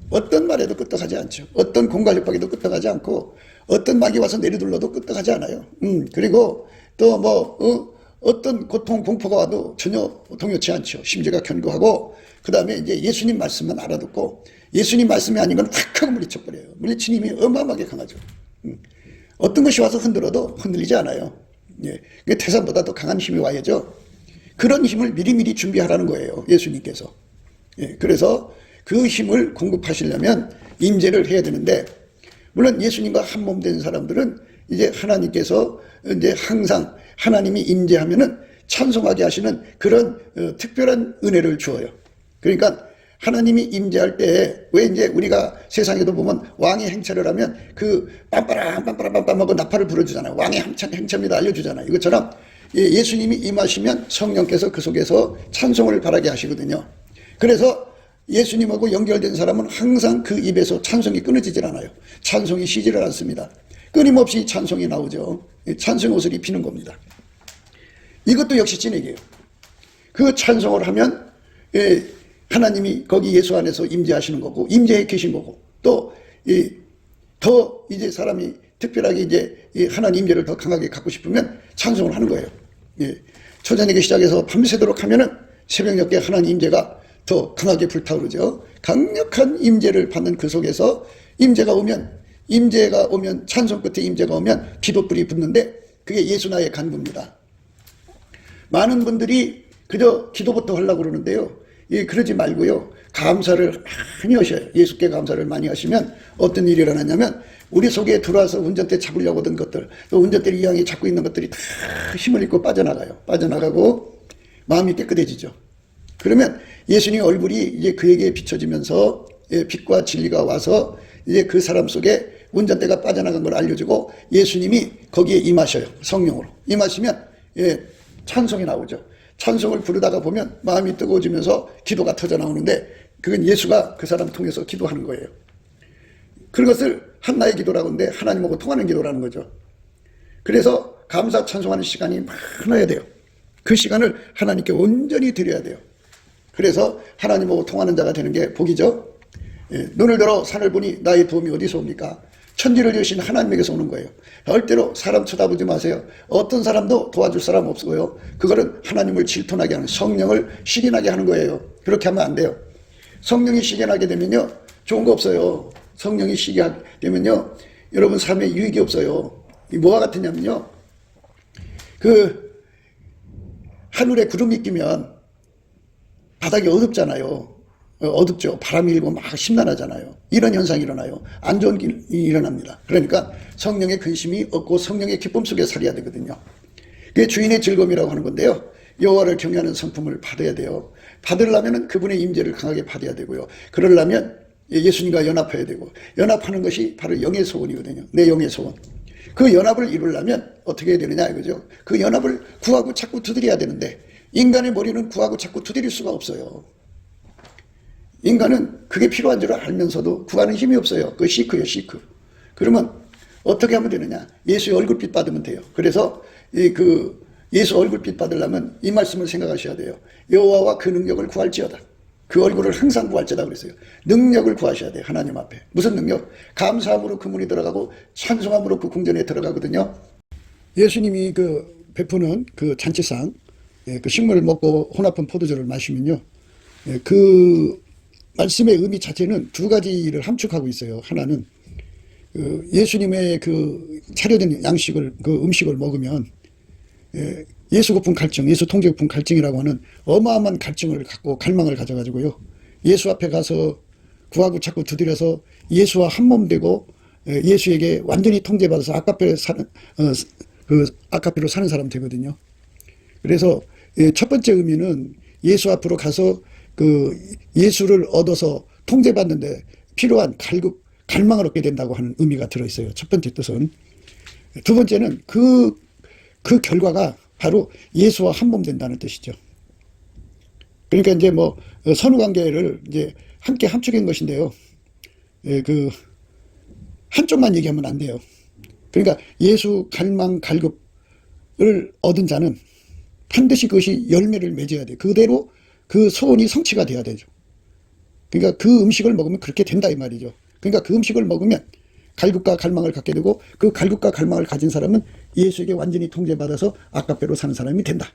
어떤 말에도 끄떡하지 않죠. 어떤 공갈 협박에도 끄떡하지 않고 어떤 막이 와서 내리둘러도 끄떡하지 않아요. 그리고 또 뭐 어떤 고통 공포가 와도 전혀 동요치 않죠. 심지가 견고하고 그 다음에 이제 예수님 말씀만 알아듣고 예수님 말씀이 아닌 건 확 하고 물리쳐버려요. 물리치는 힘이 어마어마하게 강하죠. 어떤 것이 와서 흔들어도 흔들리지 않아요. 태산보다 더 강한 힘이 와야죠. 그런 힘을 미리미리 준비하라는 거예요. 예수님께서. 그래서 그 힘을 공급하시려면 임재를 해야 되는데 물론 예수님과 한 몸 된 사람들은 이제 하나님께서 이제 항상 하나님이 임재하면은 찬송하게 하시는 그런 특별한 은혜를 주어요. 그러니까 하나님이 임재할 때 왜 이제 우리가 세상에도 보면 왕이 행차를 하면 그 빰빠람 하고 나팔을 불어주잖아요. 왕의 행차입니다 알려주잖아요. 이것처럼 예수님이 임하시면 성령께서 그 속에서 찬송을 바라게 하시거든요. 그래서 예수님하고 연결된 사람은 항상 그 입에서 찬송이 끊어지질 않아요. 찬송이 쉬지를 않습니다. 끊임없이 찬송이 나오죠. 찬송 옷을 입히는 겁니다. 이것도 역시 진액이에요. 그 찬송을 하면 하나님이 거기 예수 안에서 임재하시는 거고 임재해 계신 거고 또 더 이제 사람이 특별하게 이제 하나님 임재를 더 강하게 갖고 싶으면 찬송을 하는 거예요. 초저녁에 시작해서 밤새도록 하면은 새벽녘에 하나님 임재가 더 강하게 불타오르죠. 강력한 임재를 받는 그 속에서 임재가 오면 찬송 끝에 임재가 오면 기도불이 붙는데 그게 예수나의 간구입니다. 많은 분들이 그저 기도부터 하려고 그러는데요. 그러지 말고요. 감사를 많이 하셔요. 예수께 감사를 많이 하시면 어떤 일이 일어나냐면 우리 속에 들어와서 운전대 잡으려고 하던 것들 또 운전대를 이왕에 잡고 있는 것들이 다 힘을 잃고 빠져나가요. 빠져나가고 마음이 깨끗해지죠. 그러면 예수님 얼굴이 이제 그에게 비춰지면서 빛과 진리가 와서 이제 그 사람 속에 운전대가 빠져나간 걸 알려주고 예수님이 거기에 임하셔요. 성령으로. 임하시면 찬송이 나오죠. 찬송을 부르다가 보면 마음이 뜨거워지면서 기도가 터져 나오는데 그건 예수가 그 사람 통해서 기도하는 거예요. 그것을 한나의 기도라고 하는데 하나님하고 통하는 기도라는 거죠. 그래서 감사 찬송하는 시간이 많아야 돼요. 그 시간을 하나님께 온전히 드려야 돼요. 그래서 하나님하고 통하는 자가 되는 게 복이죠. 눈을 들어 산을 보니 나의 도움이 어디서 옵니까? 천지를 지으신 하나님에게서 오는 거예요. 절대로 사람 쳐다보지 마세요. 어떤 사람도 도와줄 사람 없고요. 그거는 하나님을 질투나게 하는 성령을 시기나게 하는 거예요. 그렇게 하면 안 돼요. 성령이 시기나게 되면요. 좋은 거 없어요. 성령이 시기하게 되면요. 여러분 삶에 유익이 없어요. 뭐와 같으냐면요. 그 하늘에 구름이 끼면 바닥이 어둡잖아요. 어둡죠. 바람이 일고 막 심란하잖아요. 이런 현상이 일어나요. 안 좋은 일이 일어납니다. 그러니까 성령의 근심이 없고 성령의 기쁨 속에 살아야 되거든요. 그게 주인의 즐거움이라고 하는 건데요. 여호와를 경외하는 성품을 받아야 돼요. 받으려면 그분의 임재를 강하게 받아야 되고요. 그러려면 예수님과 연합해야 되고 연합하는 것이 바로 영의 소원이거든요. 내 영의 소원. 그 연합을 이루려면 어떻게 해야 되느냐 이거죠. 그 연합을 구하고 자꾸 두드려야 되는데 인간의 머리는 구하고 자꾸 두드릴 수가 없어요. 인간은 그게 필요한 줄 알면서도 구하는 힘이 없어요. 그 시크예요, 시크. 그러면 어떻게 하면 되느냐? 예수의 얼굴빛 받으면 돼요. 그래서 예수 얼굴빛 받으려면 이 말씀을 생각하셔야 돼요. 여호와와 그 능력을 구할지어다. 그 얼굴을 항상 구할지어다 그랬어요. 능력을 구하셔야 돼요. 하나님 앞에. 무슨 능력? 감사함으로 그 문이 들어가고 찬송함으로 그 궁전에 들어가거든요. 예수님이 그 베푸는 그 잔치상 그 식물을 먹고 혼합한 포도주를 마시면요. 그 말씀의 의미 자체는 두 가지를 함축하고 있어요. 하나는 예수님의 그 차려진 양식을, 그 음식을 먹으면 예수 고품 갈증, 예수 통제 고품 갈증이라고 하는 어마어마한 갈증을 갖고 갈망을 가져가지고요. 예수 앞에 가서 구하고 찾고 두드려서 예수와 한 몸 되고 예수에게 완전히 통제받아서 아카페로 사는 사람 되거든요. 그래서 첫 번째 의미는 예수 앞으로 가서 그 예수를 얻어서 통제받는데 필요한 갈망을 얻게 된다고 하는 의미가 들어있어요. 첫 번째 뜻은. 두 번째는 그 결과가 바로 예수와 한 몸 된다는 뜻이죠. 그러니까 이제 뭐 선후관계를 이제 함께 함축한 것인데요. 그 한쪽만 얘기하면 안 돼요. 그러니까 예수 갈망 갈급을 얻은 자는 반드시 그것이 열매를 맺어야 돼요. 그대로 그 소원이 성취가 돼야 되죠. 그러니까 그 음식을 먹으면 그렇게 된다 이 말이죠. 그러니까 그 음식을 먹으면 갈급과 갈망을 갖게 되고 그 갈급과 갈망을 가진 사람은 예수에게 완전히 통제받아서 아카페로 사는 사람이 된다.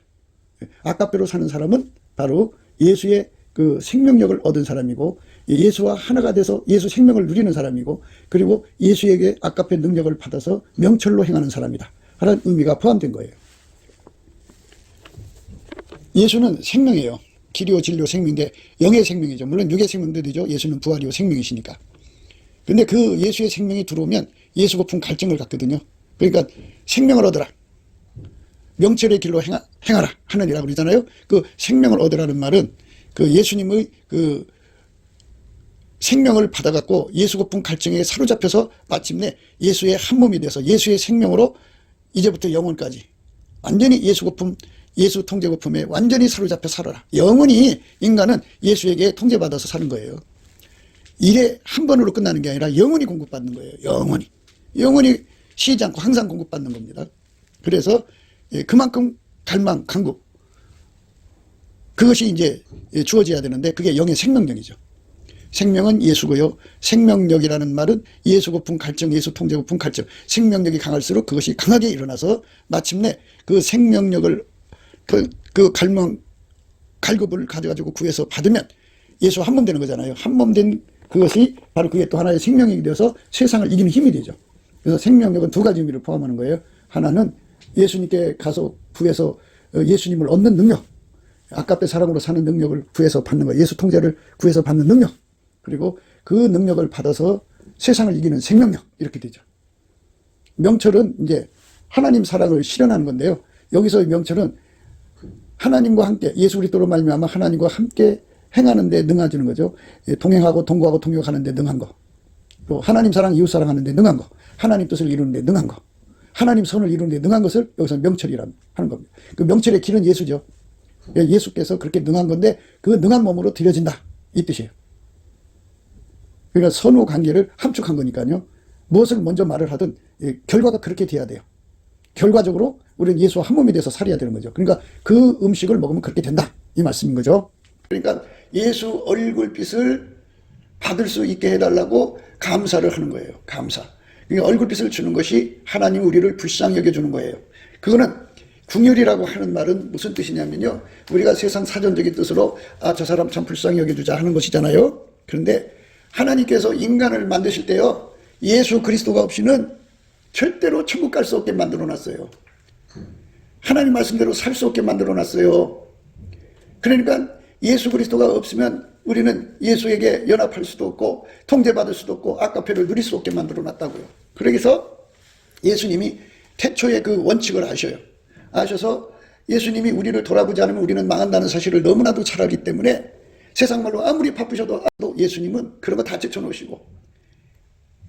아카페로 사는 사람은 바로 예수의 그 생명력을 얻은 사람이고 예수와 하나가 돼서 예수 생명을 누리는 사람이고 그리고 예수에게 아카페 능력을 받아서 명철로 행하는 사람이다 하는 의미가 포함된 거예요. 예수는 생명이에요. 길이요 진리요 생명인데 영의 생명이죠. 물론 육의 생명도 되죠. 예수는 부활이요 생명이시니까. 근데 그 예수의 생명이 들어오면 예수 고픈 갈증을 갖거든요. 그러니까 생명을 얻어라. 명철의 길로 행하라 하느니라 그러잖아요. 그 생명을 얻으라는 말은 그 예수님의 그 생명을 받아갖고 예수 고픈 갈증에 사로잡혀서 마침내 예수의 한 몸이 돼서 예수의 생명으로 이제부터 영원까지 완전히 예수 고품, 예수 통제 고품에 완전히 사로잡혀 살아라. 영원히 인간은 예수에게 통제받아서 사는 거예요. 일에 한 번으로 끝나는 게 아니라 영원히 공급받는 거예요. 영원히. 영원히 쉬지 않고 항상 공급받는 겁니다. 그래서 그만큼 갈망, 간구 그것이 이제 주어져야 되는데 그게 영의 생명력이죠. 생명은 예수고요. 생명력이라는 말은 예수 고품 갈증, 예수 통제 고품 갈증. 생명력이 강할수록 그것이 강하게 일어나서 마침내 그 생명력을 그 갈망, 갈급을 가져가지고 구해서 받으면 예수 한 몸 되는 거잖아요. 한 몸 된 그것이 바로 그게 또 하나의 생명력이 되어서 세상을 이기는 힘이 되죠. 그래서 생명력은 두 가지 의미를 포함하는 거예요. 하나는 예수님께 가서 구해서 예수님을 얻는 능력, 아까의 사랑으로 사는 능력을 구해서 받는 거예요. 예수 통제를 구해서 받는 능력, 그리고 그 능력을 받아서 세상을 이기는 생명력, 이렇게 되죠. 명철은 이제 하나님 사랑을 실현하는 건데요. 여기서의 명철은 하나님과 함께 예수 그리스도로 말미암아 하나님과 함께 행하는 데 능해지는 거죠. 동행하고 동거하고 동역하는 데 능한 거. 또 하나님 사랑 이웃 사랑하는 데 능한 거. 하나님 뜻을 이루는 데 능한 거. 하나님 선을 이루는 데 능한 것을 여기서 명철이라고 하는 겁니다. 그 명철의 길은 예수죠. 예수께서 그렇게 능한 건데 그 능한 몸으로 드려진다 이 뜻이에요. 그러니까 선후 관계를 함축한 거니까요. 무엇을 먼저 말을 하든 결과가 그렇게 돼야 돼요. 결과적으로 우리는 예수와 한 몸이 돼서 살아야 되는 거죠. 그러니까 그 음식을 먹으면 그렇게 된다 이 말씀인 거죠. 그러니까 예수 얼굴빛을 받을 수 있게 해달라고 감사를 하는 거예요. 감사. 그러니까 얼굴빛을 주는 것이 하나님 우리를 불쌍히 여겨주는 거예요. 그거는 궁율이라고 하는 말은 무슨 뜻이냐면요. 우리가 세상 사전적인 뜻으로 저 사람 참 불쌍히 여겨주자 하는 것이잖아요. 그런데 하나님께서 인간을 만드실 때요. 예수 그리스도가 없이는 절대로 천국 갈 수 없게 만들어 놨어요. 하나님 말씀대로 살 수 없게 만들어 놨어요. 그러니까 예수 그리스도가 없으면 우리는 예수에게 연합할 수도 없고 통제받을 수도 없고 아카페를 누릴 수 없게 만들어 놨다고요. 그래서 예수님이 태초의 그 원칙을 아셔서 예수님이 우리를 돌아보지 않으면 우리는 망한다는 사실을 너무나도 잘 알기 때문에 세상 말로 아무리 바쁘셔도 예수님은 그런 거 다 제쳐놓으시고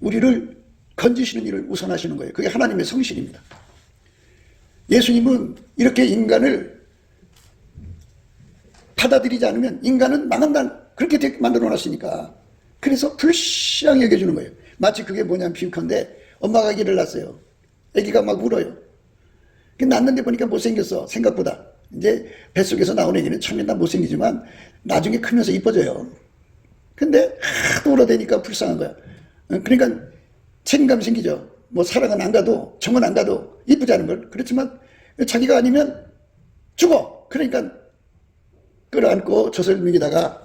우리를 건지시는 일을 우선하시는 거예요. 그게 하나님의 성실입니다. 예수님은 이렇게 인간을 받아들이지 않으면 인간은 망한다 그렇게 만들어 놨으니까 그래서 불쌍히 여겨주는 거예요. 마치 그게 뭐냐면 비유컨대 엄마가 아기를 낳았어요. 아기가 막 울어요. 낳는데 보니까 못생겼어. 생각보다. 이제 뱃속에서 나온 아기는 처음엔 못생기지만 나중에 크면서 이뻐져요. 근데 하도 울어대니까 불쌍한 거야. 그러니까 책임감 생기죠. 뭐 사랑은 안 가도 정은 안 가도 이쁘지 않은 걸. 그렇지만 자기가 아니면 죽어. 그러니까 끌어안고 젖을 먹이다가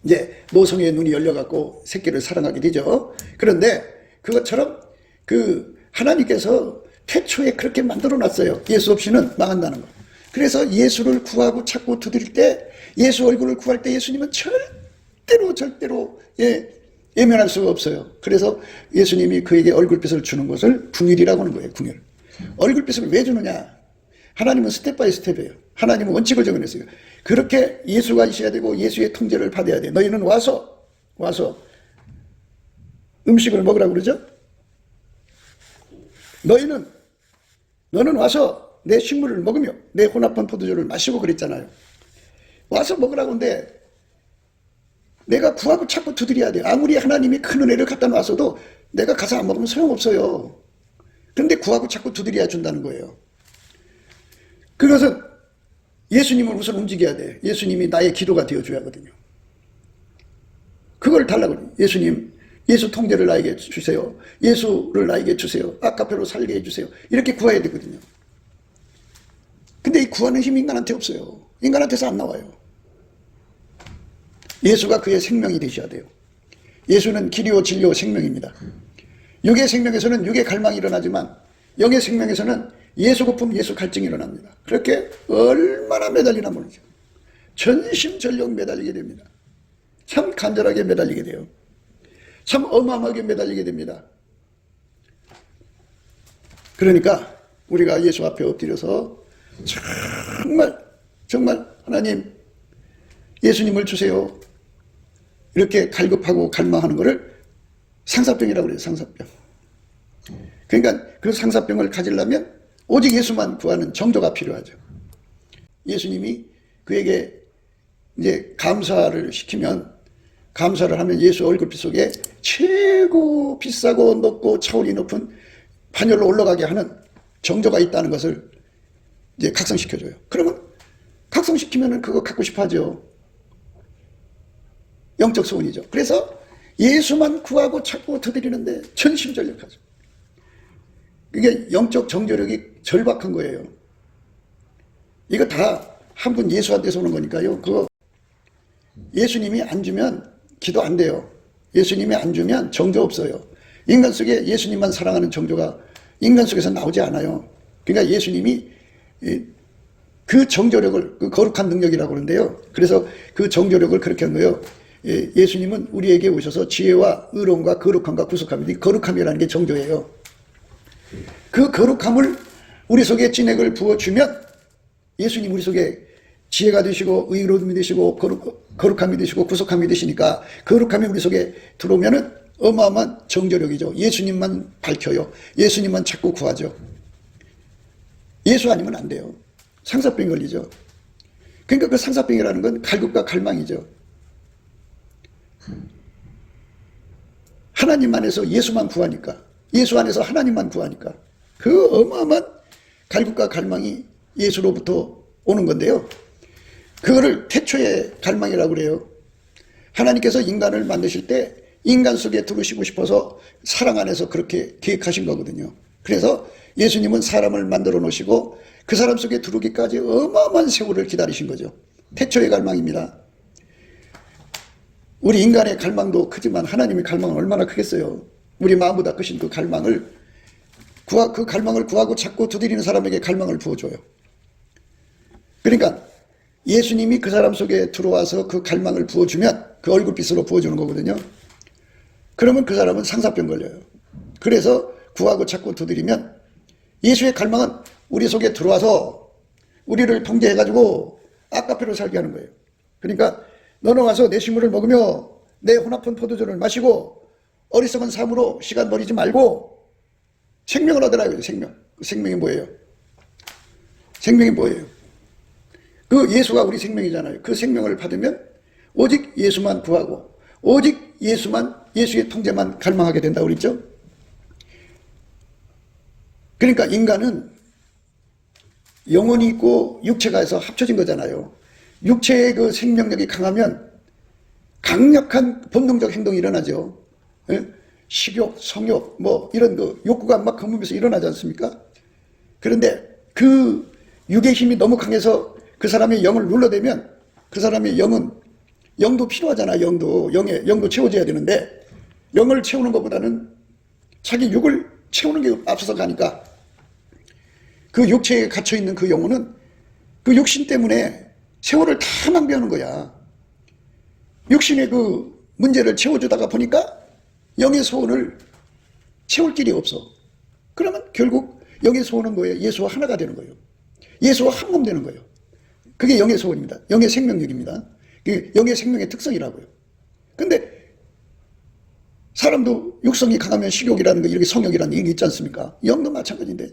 이제 모성의 눈이 열려갖고 새끼를 사랑하게 되죠. 그런데 그것처럼 그 하나님께서 태초에 그렇게 만들어 놨어요. 예수 없이는 망한다는 거. 그래서 예수를 구하고 찾고 두드릴 때, 예수 얼굴을 구할 때 예수님은 절대로 예면할 수가 없어요. 그래서 예수님이 그에게 얼굴빛을 주는 것을 궁일이라고 하는 거예요. 궁일. 얼굴빛을 왜 주느냐? 하나님은 스텝 바이 스텝이에요. 하나님은 원칙을 정해놨어요. 그렇게 예수가 있어야 되고 예수의 통제를 받아야 돼. 너희는 와서 음식을 먹으라고 그러죠? 너는 와서 내 식물을 먹으며 내 혼합한 포도주를 마시고 그랬잖아요. 와서 먹으라고 하는데 내가 구하고 찾고 두드려야 돼. 아무리 하나님이 큰 은혜를 갖다 놨어도 내가 가서 안 먹으면 소용없어요. 그런데 구하고 찾고 두드려야 준다는 거예요. 그것은 예수님을 우선 움직여야 돼. 예수님이 나의 기도가 되어줘야 하거든요. 그걸 달라고 해요. 예수님, 예수 통제를 나에게 주세요. 예수를 나에게 주세요. 아까페로 살게 해주세요. 이렇게 구해야 되거든요. 근데 이 구하는 힘이 인간한테 없어요. 인간한테서 안 나와요. 예수가 그의 생명이 되셔야 돼요. 예수는 길이요 진리요 생명입니다. 육의 생명에서는 육의 갈망이 일어나지만 영의 생명에서는 예수 고품 예수 갈증이 일어납니다. 그렇게 얼마나 매달리나 모르죠. 전심전력 매달리게 됩니다. 참 간절하게 매달리게 돼요. 참 어마어마하게 매달리게 됩니다. 그러니까 우리가 예수 앞에 엎드려서 정말 하나님 예수님을 주세요. 이렇게 갈급하고 갈망하는 것을 상사병이라고 그래요. 상사병. 그러니까 그 상사병을 가지려면 오직 예수만 구하는 정조가 필요하죠. 예수님이 그에게 이제 감사를 시키면, 감사를 하면 예수 얼굴빛 속에 최고 비싸고 높고 차원이 높은 판열로 올라가게 하는 정조가 있다는 것을 이제 각성시켜줘요. 그러면 각성시키면 그거 갖고 싶어 하죠. 영적 소원이죠. 그래서 예수만 구하고 찾고 두드리는데 전심전력하죠. 이게 영적 정조력이 절박한 거예요. 이거 다 한 분 예수한테서 오는 거니까요. 그거 예수님이 안 주면 기도 안 돼요. 예수님이 안 주면 정조 없어요. 인간 속에 예수님만 사랑하는 정조가 인간 속에서 나오지 않아요. 그러니까 예수님이 그 정조력을, 그 거룩한 능력이라고 그러는데요. 그래서 그 정조력을 그렇게 한 거예요. 예수님은 우리에게 오셔서 지혜와 의로움과 거룩함과 구속함이, 거룩함이라는 게 정조예요. 그 거룩함을 우리 속에 진액을 부어주면 예수님 우리 속에 지혜가 되시고 의로움이 되시고 거룩함이 되시고 구속함이 되시니까, 거룩함이 우리 속에 들어오면은 어마어마한 정조력이죠. 예수님만 밝혀요. 예수님만 찾고 구하죠. 예수 아니면 안 돼요. 상사병 걸리죠. 그러니까 그 상사병이라는 건 갈급과 갈망이죠. 하나님 안에서 예수만 구하니까, 예수 안에서 하나님만 구하니까 그 어마어마한 갈급과 갈망이 예수로부터 오는 건데요. 그거를 태초의 갈망이라고 그래요. 하나님께서 인간을 만드실 때 인간 속에 들어오시고 싶어서 사랑 안에서 그렇게 계획하신 거거든요. 그래서 예수님은 사람을 만들어 놓으시고 그 사람 속에 들어오기까지 어마어마한 세월을 기다리신 거죠. 태초의 갈망입니다. 우리 인간의 갈망도 크지만 하나님의 갈망은 얼마나 크겠어요. 우리 마음보다 크신 그 갈망을 구하고 찾고 두드리는 사람에게 갈망을 부어줘요. 그러니까 예수님이 그 사람 속에 들어와서 그 갈망을 부어주면, 그 얼굴빛으로 부어주는 거거든요. 그러면 그 사람은 상사병 걸려요. 그래서 구하고 찾고 두드리면 예수의 갈망은 우리 속에 들어와서 우리를 통제해가지고 아까페로 살게 하는 거예요. 그러니까 너는 와서 내 식물을 먹으며 내 혼합한 포도주를 마시고 어리석은 삶으로 시간 버리지 말고 생명을 얻으라. 생명. 그 생명이 뭐예요? 생명이 뭐예요? 그 예수가 우리 생명이잖아요. 그 생명을 받으면 오직 예수만 구하고 오직 예수의 통제만 갈망하게 된다고 그랬죠. 그러니까 인간은 영혼이 있고 육체가 해서 합쳐진 거잖아요. 육체의 그 생명력이 강하면 강력한 본능적 행동이 일어나죠. 예? 식욕, 성욕, 뭐 이런 그 욕구가 막 거무면서 일어나지 않습니까? 그런데 그 육의 힘이 너무 강해서 그 사람의 영을 눌러대면 그 사람의 영도 필요하잖아. 영도 채워줘야 되는데 영을 채우는 것보다는 자기 육을 채우는 게 앞서서 가니까 그 육체에 갇혀있는 그 영혼은 그 육신 때문에 세월을 다 낭비하는 거야. 육신의 그 문제를 채워주다가 보니까 영의 소원을 채울 길이 없어. 그러면 결국 영의 소원은 뭐예요? 예수와 하나가 되는 거예요. 예수와 한 몸 되는 거예요. 그게 영의 소원입니다. 영의 생명력입니다. 그게 영의 생명의 특성이라고요. 근데 사람도 육성이 강하면 식욕이라는 거, 이렇게 성욕이라는 얘기 있지 않습니까? 영도 마찬가지인데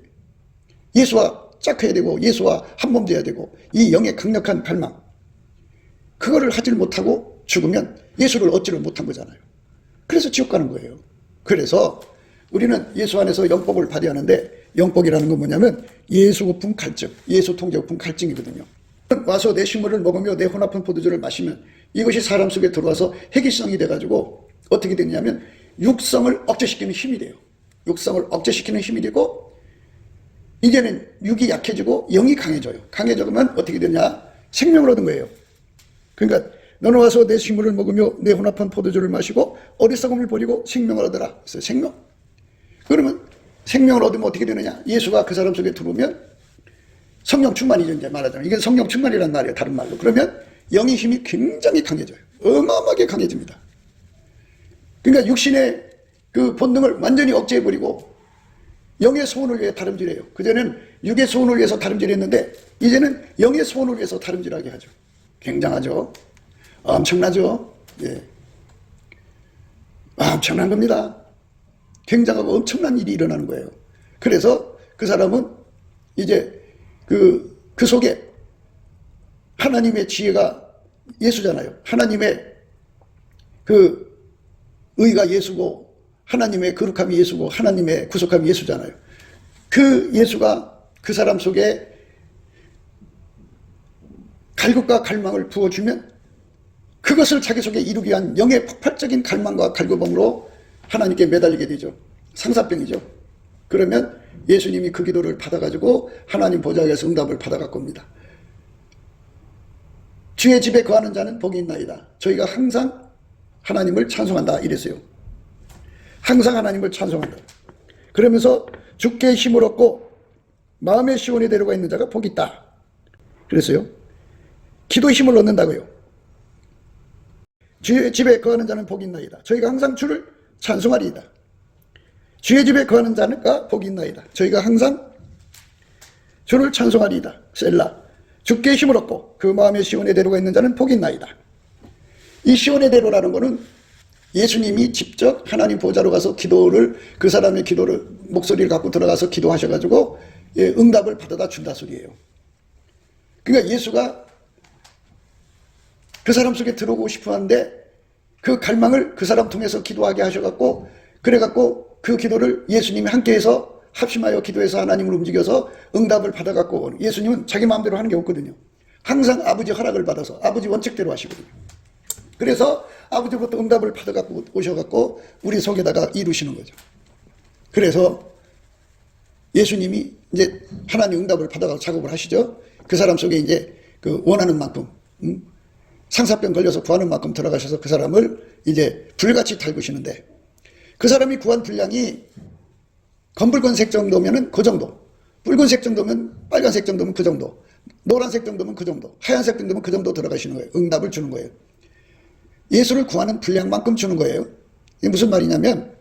예수와 짝해야 되고 예수와 한 몸 돼야 되고 이 영의 강력한 갈망, 그거를 하질 못하고 죽으면 예수를 얻지를 못한 거잖아요. 그래서 지옥 가는 거예요. 그래서 우리는 예수 안에서 영복을 받아야 하는데, 영복이라는 건 뭐냐면 예수 고품 갈증, 예수 통제 고품 갈증이거든요. 와서 내 식물을 먹으며 내 혼합한 포도주를 마시면 이것이 사람 속에 들어와서 해기성이 돼가지고 어떻게 되냐면 육성을 억제시키는 힘이 돼요. 육성을 억제시키는 힘이 되고 이제는 육이 약해지고 영이 강해져요. 강해져면 어떻게 되냐? 생명을 얻은 거예요. 그러니까 너는 와서 내 식물을 먹으며 내 혼합한 포도주를 마시고 어리석음을 버리고 생명을 얻어라. 그래서 생명. 그러면 생명을 얻으면 어떻게 되느냐? 예수가 그 사람 속에 들어오면 성령 충만이죠. 이제 말하자면 이게 성령 충만이란 말이에요. 다른 말로. 그러면 영의 힘이 굉장히 강해져요. 어마어마하게 강해집니다. 그러니까 육신의 그 본능을 완전히 억제해버리고 영의 소원을 위해 다름질해요. 그전에는 육의 소원을 위해서 다름질했는데 이제는 영의 소원을 위해서 다름질하게 하죠. 굉장하죠. 엄청나죠. 예. 엄청난 겁니다. 굉장하고 엄청난 일이 일어나는 거예요. 그래서 그 사람은 이제 그 속에 하나님의 지혜가 예수잖아요. 하나님의 그 의가 예수고 하나님의 거룩함이 예수고 하나님의 구속함이 예수잖아요. 그 예수가 그 사람 속에 갈급과 갈망을 부어주면 그것을 자기 속에 이루기 위한 영의 폭발적인 갈망과 갈급함으로 하나님께 매달리게 되죠. 상사병이죠. 그러면 예수님이 그 기도를 받아가지고 하나님 보좌에서 응답을 받아갈 겁니다. 주의 집에 거하는 자는 복이 있나이다. 저희가 항상 하나님을 찬송한다 이랬어요. 항상 하나님을 찬송한다. 그러면서 주께 힘을 얻고 마음의 시온에 데려가 있는 자가 복이 있다. 그랬어요. 기도의 힘을 얻는다고요. 주의 집에 거하는 자는 복이 있나이다. 저희가 항상 주를 찬송하리이다. 주의 집에 거하는 자가 복이 있나이다. 저희가 항상 주를 찬송하리이다. 셀라. 주께 힘을 얻고 그 마음의 시온에 데려가 있는 자는 복이 있나이다. 이 시온의 대로라는 것은 예수님이 직접 하나님 보좌로 가서 기도를, 그 사람의 기도를, 목소리를 갖고 들어가서 기도하셔가지고 응답을 받아다 준다 소리예요. 그러니까 예수가 그 사람 속에 들어오고 싶어 하는데 그 갈망을 그 사람 통해서 기도하게 하셔갖고, 그래갖고 그 기도를 예수님이 함께해서 합심하여 기도해서 하나님을 움직여서 응답을 받아갖고, 예수님은 자기 마음대로 하는 게 없거든요. 항상 아버지 허락을 받아서 아버지 원칙대로 하시거든요. 그래서 아버지부터 응답을 받아갖고 오셔갖고 우리 속에다가 이루시는 거죠. 그래서 예수님이 이제 하나님 응답을 받아가고 작업을 하시죠. 그 사람 속에 이제 그 원하는 만큼, 상사병 걸려서 구하는 만큼 들어가셔서 그 사람을 이제 불같이 달구시는데, 그 사람이 구한 분량이 검붉은색 정도면은 그 정도, 붉은색 정도면, 빨간색 정도면 그 정도, 노란색 정도면 그 정도, 하얀색 정도면 그 정도 들어가시는 거예요. 응답을 주는 거예요. 예수를 구하는 분량만큼 주는 거예요. 이게 무슨 말이냐면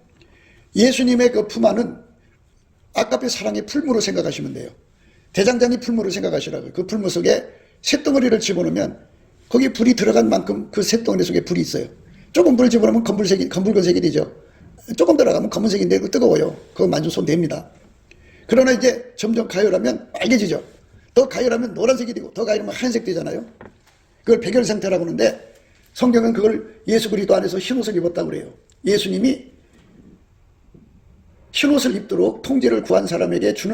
예수님의 그 품 안은 아까의 사랑의 풀무로 생각하시면 돼요. 대장장이 풀무로 생각하시라고요. 그 풀무 속에 쇳덩어리를 집어넣으면 거기에 불이 들어간 만큼 그 쇳덩어리 속에 불이 있어요. 조금 불 집어넣으면 검붉은색이 되죠. 조금 들어가면 검은색인데 뜨거워요. 그거 만져 손 댑니다. 그러나 이제 점점 가열하면 빨개지죠. 더 가열하면 노란색이 되고 더 가열하면 하얀색 되잖아요. 그걸 백열 상태라고 하는데 성경은 그걸 예수 그리스도 안에서 흰옷을 입었다고 그래요. 예수님이 흰옷을 입도록 통제를 구한 사람에게 주는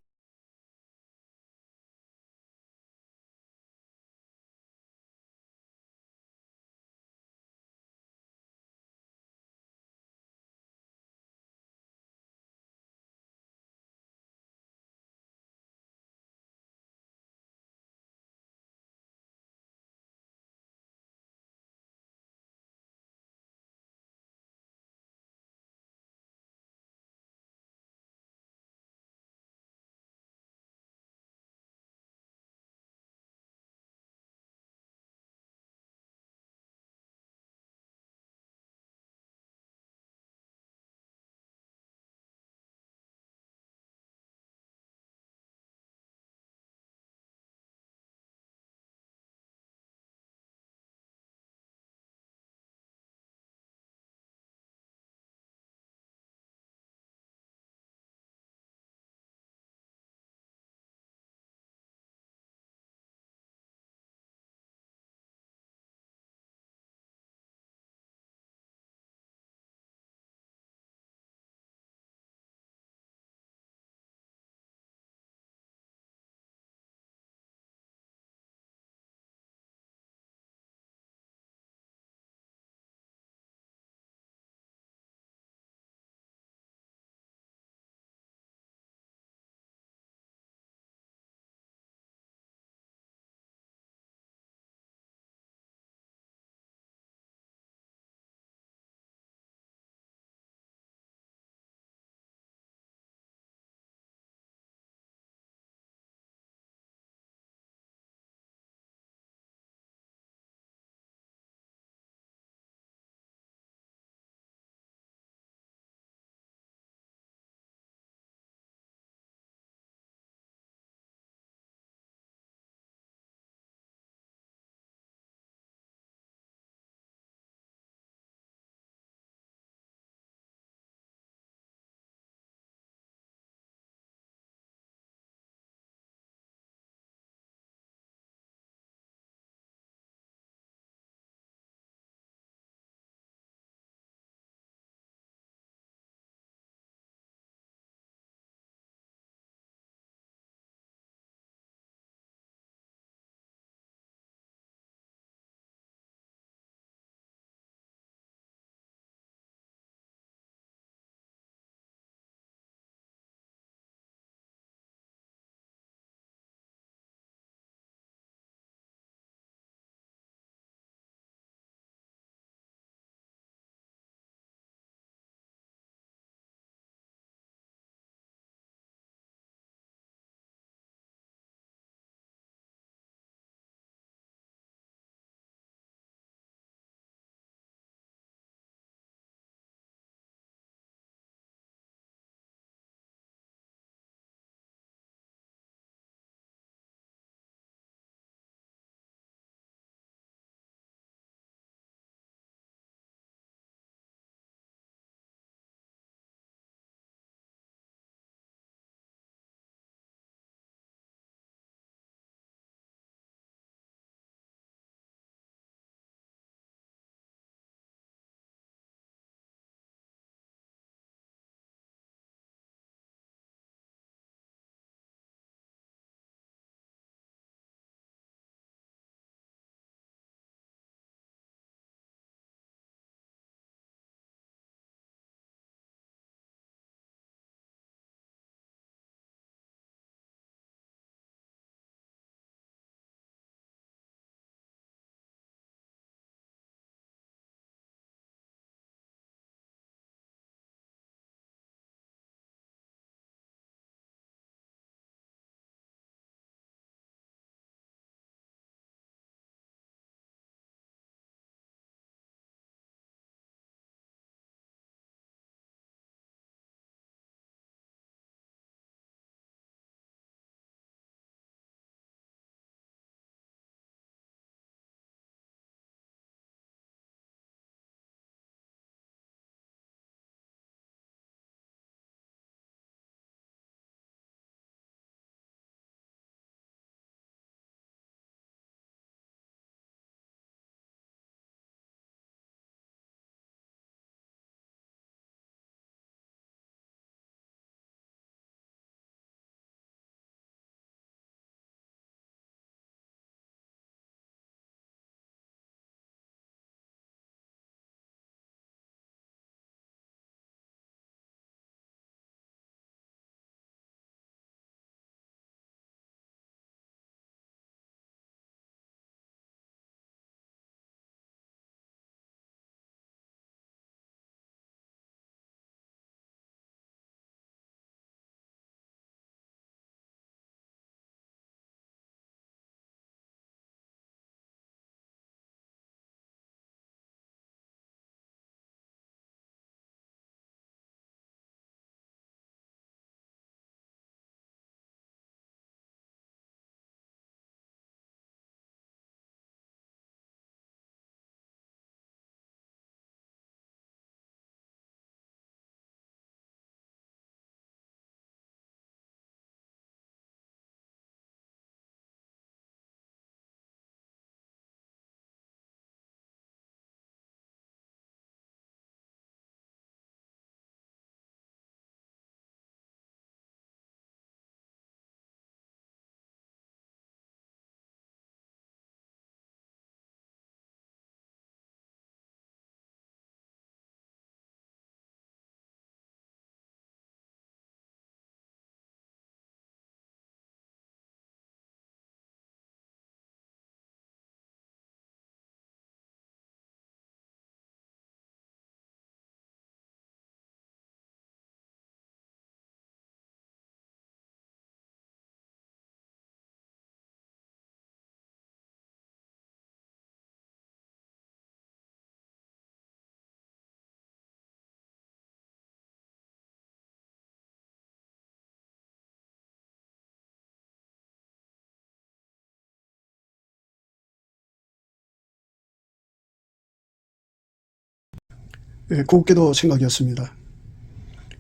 곱게도 생각이었습니다.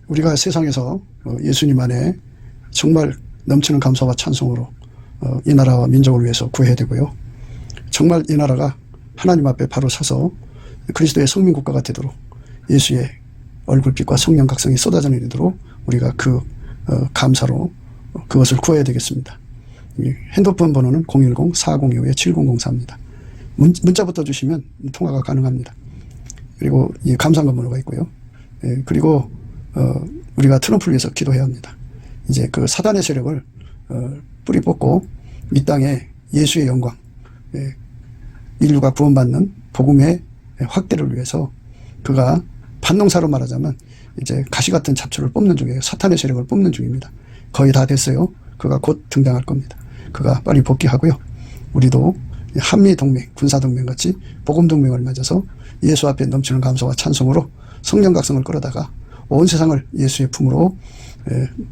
우리가 세상에서 예수님 안에 정말 넘치는 감사와 찬송으로 이 나라와 민족을 위해서 구해야 되고요. 정말 이 나라가 하나님 앞에 바로 서서 그리스도의 성민국가가 되도록 예수의 얼굴빛과 성령 각성이 쏟아져 내리도록 우리가 그 감사로 그것을 구해야 되겠습니다. 핸드폰 번호는 010-4025-7004입니다. 문자부터 주시면 통화가 가능합니다. 그리고 이 감사한 번호가 있고요. 그리고 우리가 트럼프를 위해서 기도해야 합니다. 이제 그 사단의 세력을 뿌리 뽑고 이 땅에 예수의 영광, 인류가 구원받는 복음의 확대를 위해서 그가 반농사로 말하자면 이제 가시 같은 잡초를 뽑는 중이에요. 사탄의 세력을 뽑는 중입니다. 거의 다 됐어요. 그가 곧 등장할 겁니다. 그가 빨리 복귀하고요. 우리도 한미동맹, 군사동맹 같이 복음동맹을 맺어서 예수 앞에 넘치는 감사와 찬송으로 성령 각성을 끌어다가 온 세상을 예수의 품으로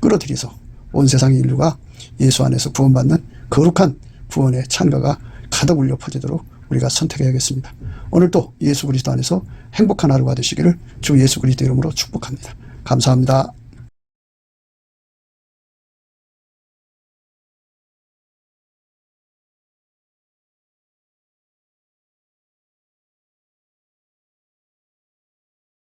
끌어들여서 온 세상의 인류가 예수 안에서 구원받는 거룩한 구원의 찬가가 가득 울려 퍼지도록 우리가 선택해야겠습니다. 오늘도 예수 그리스도 안에서 행복한 하루가 되시기를 주 예수 그리스도 이름으로 축복합니다. 감사합니다.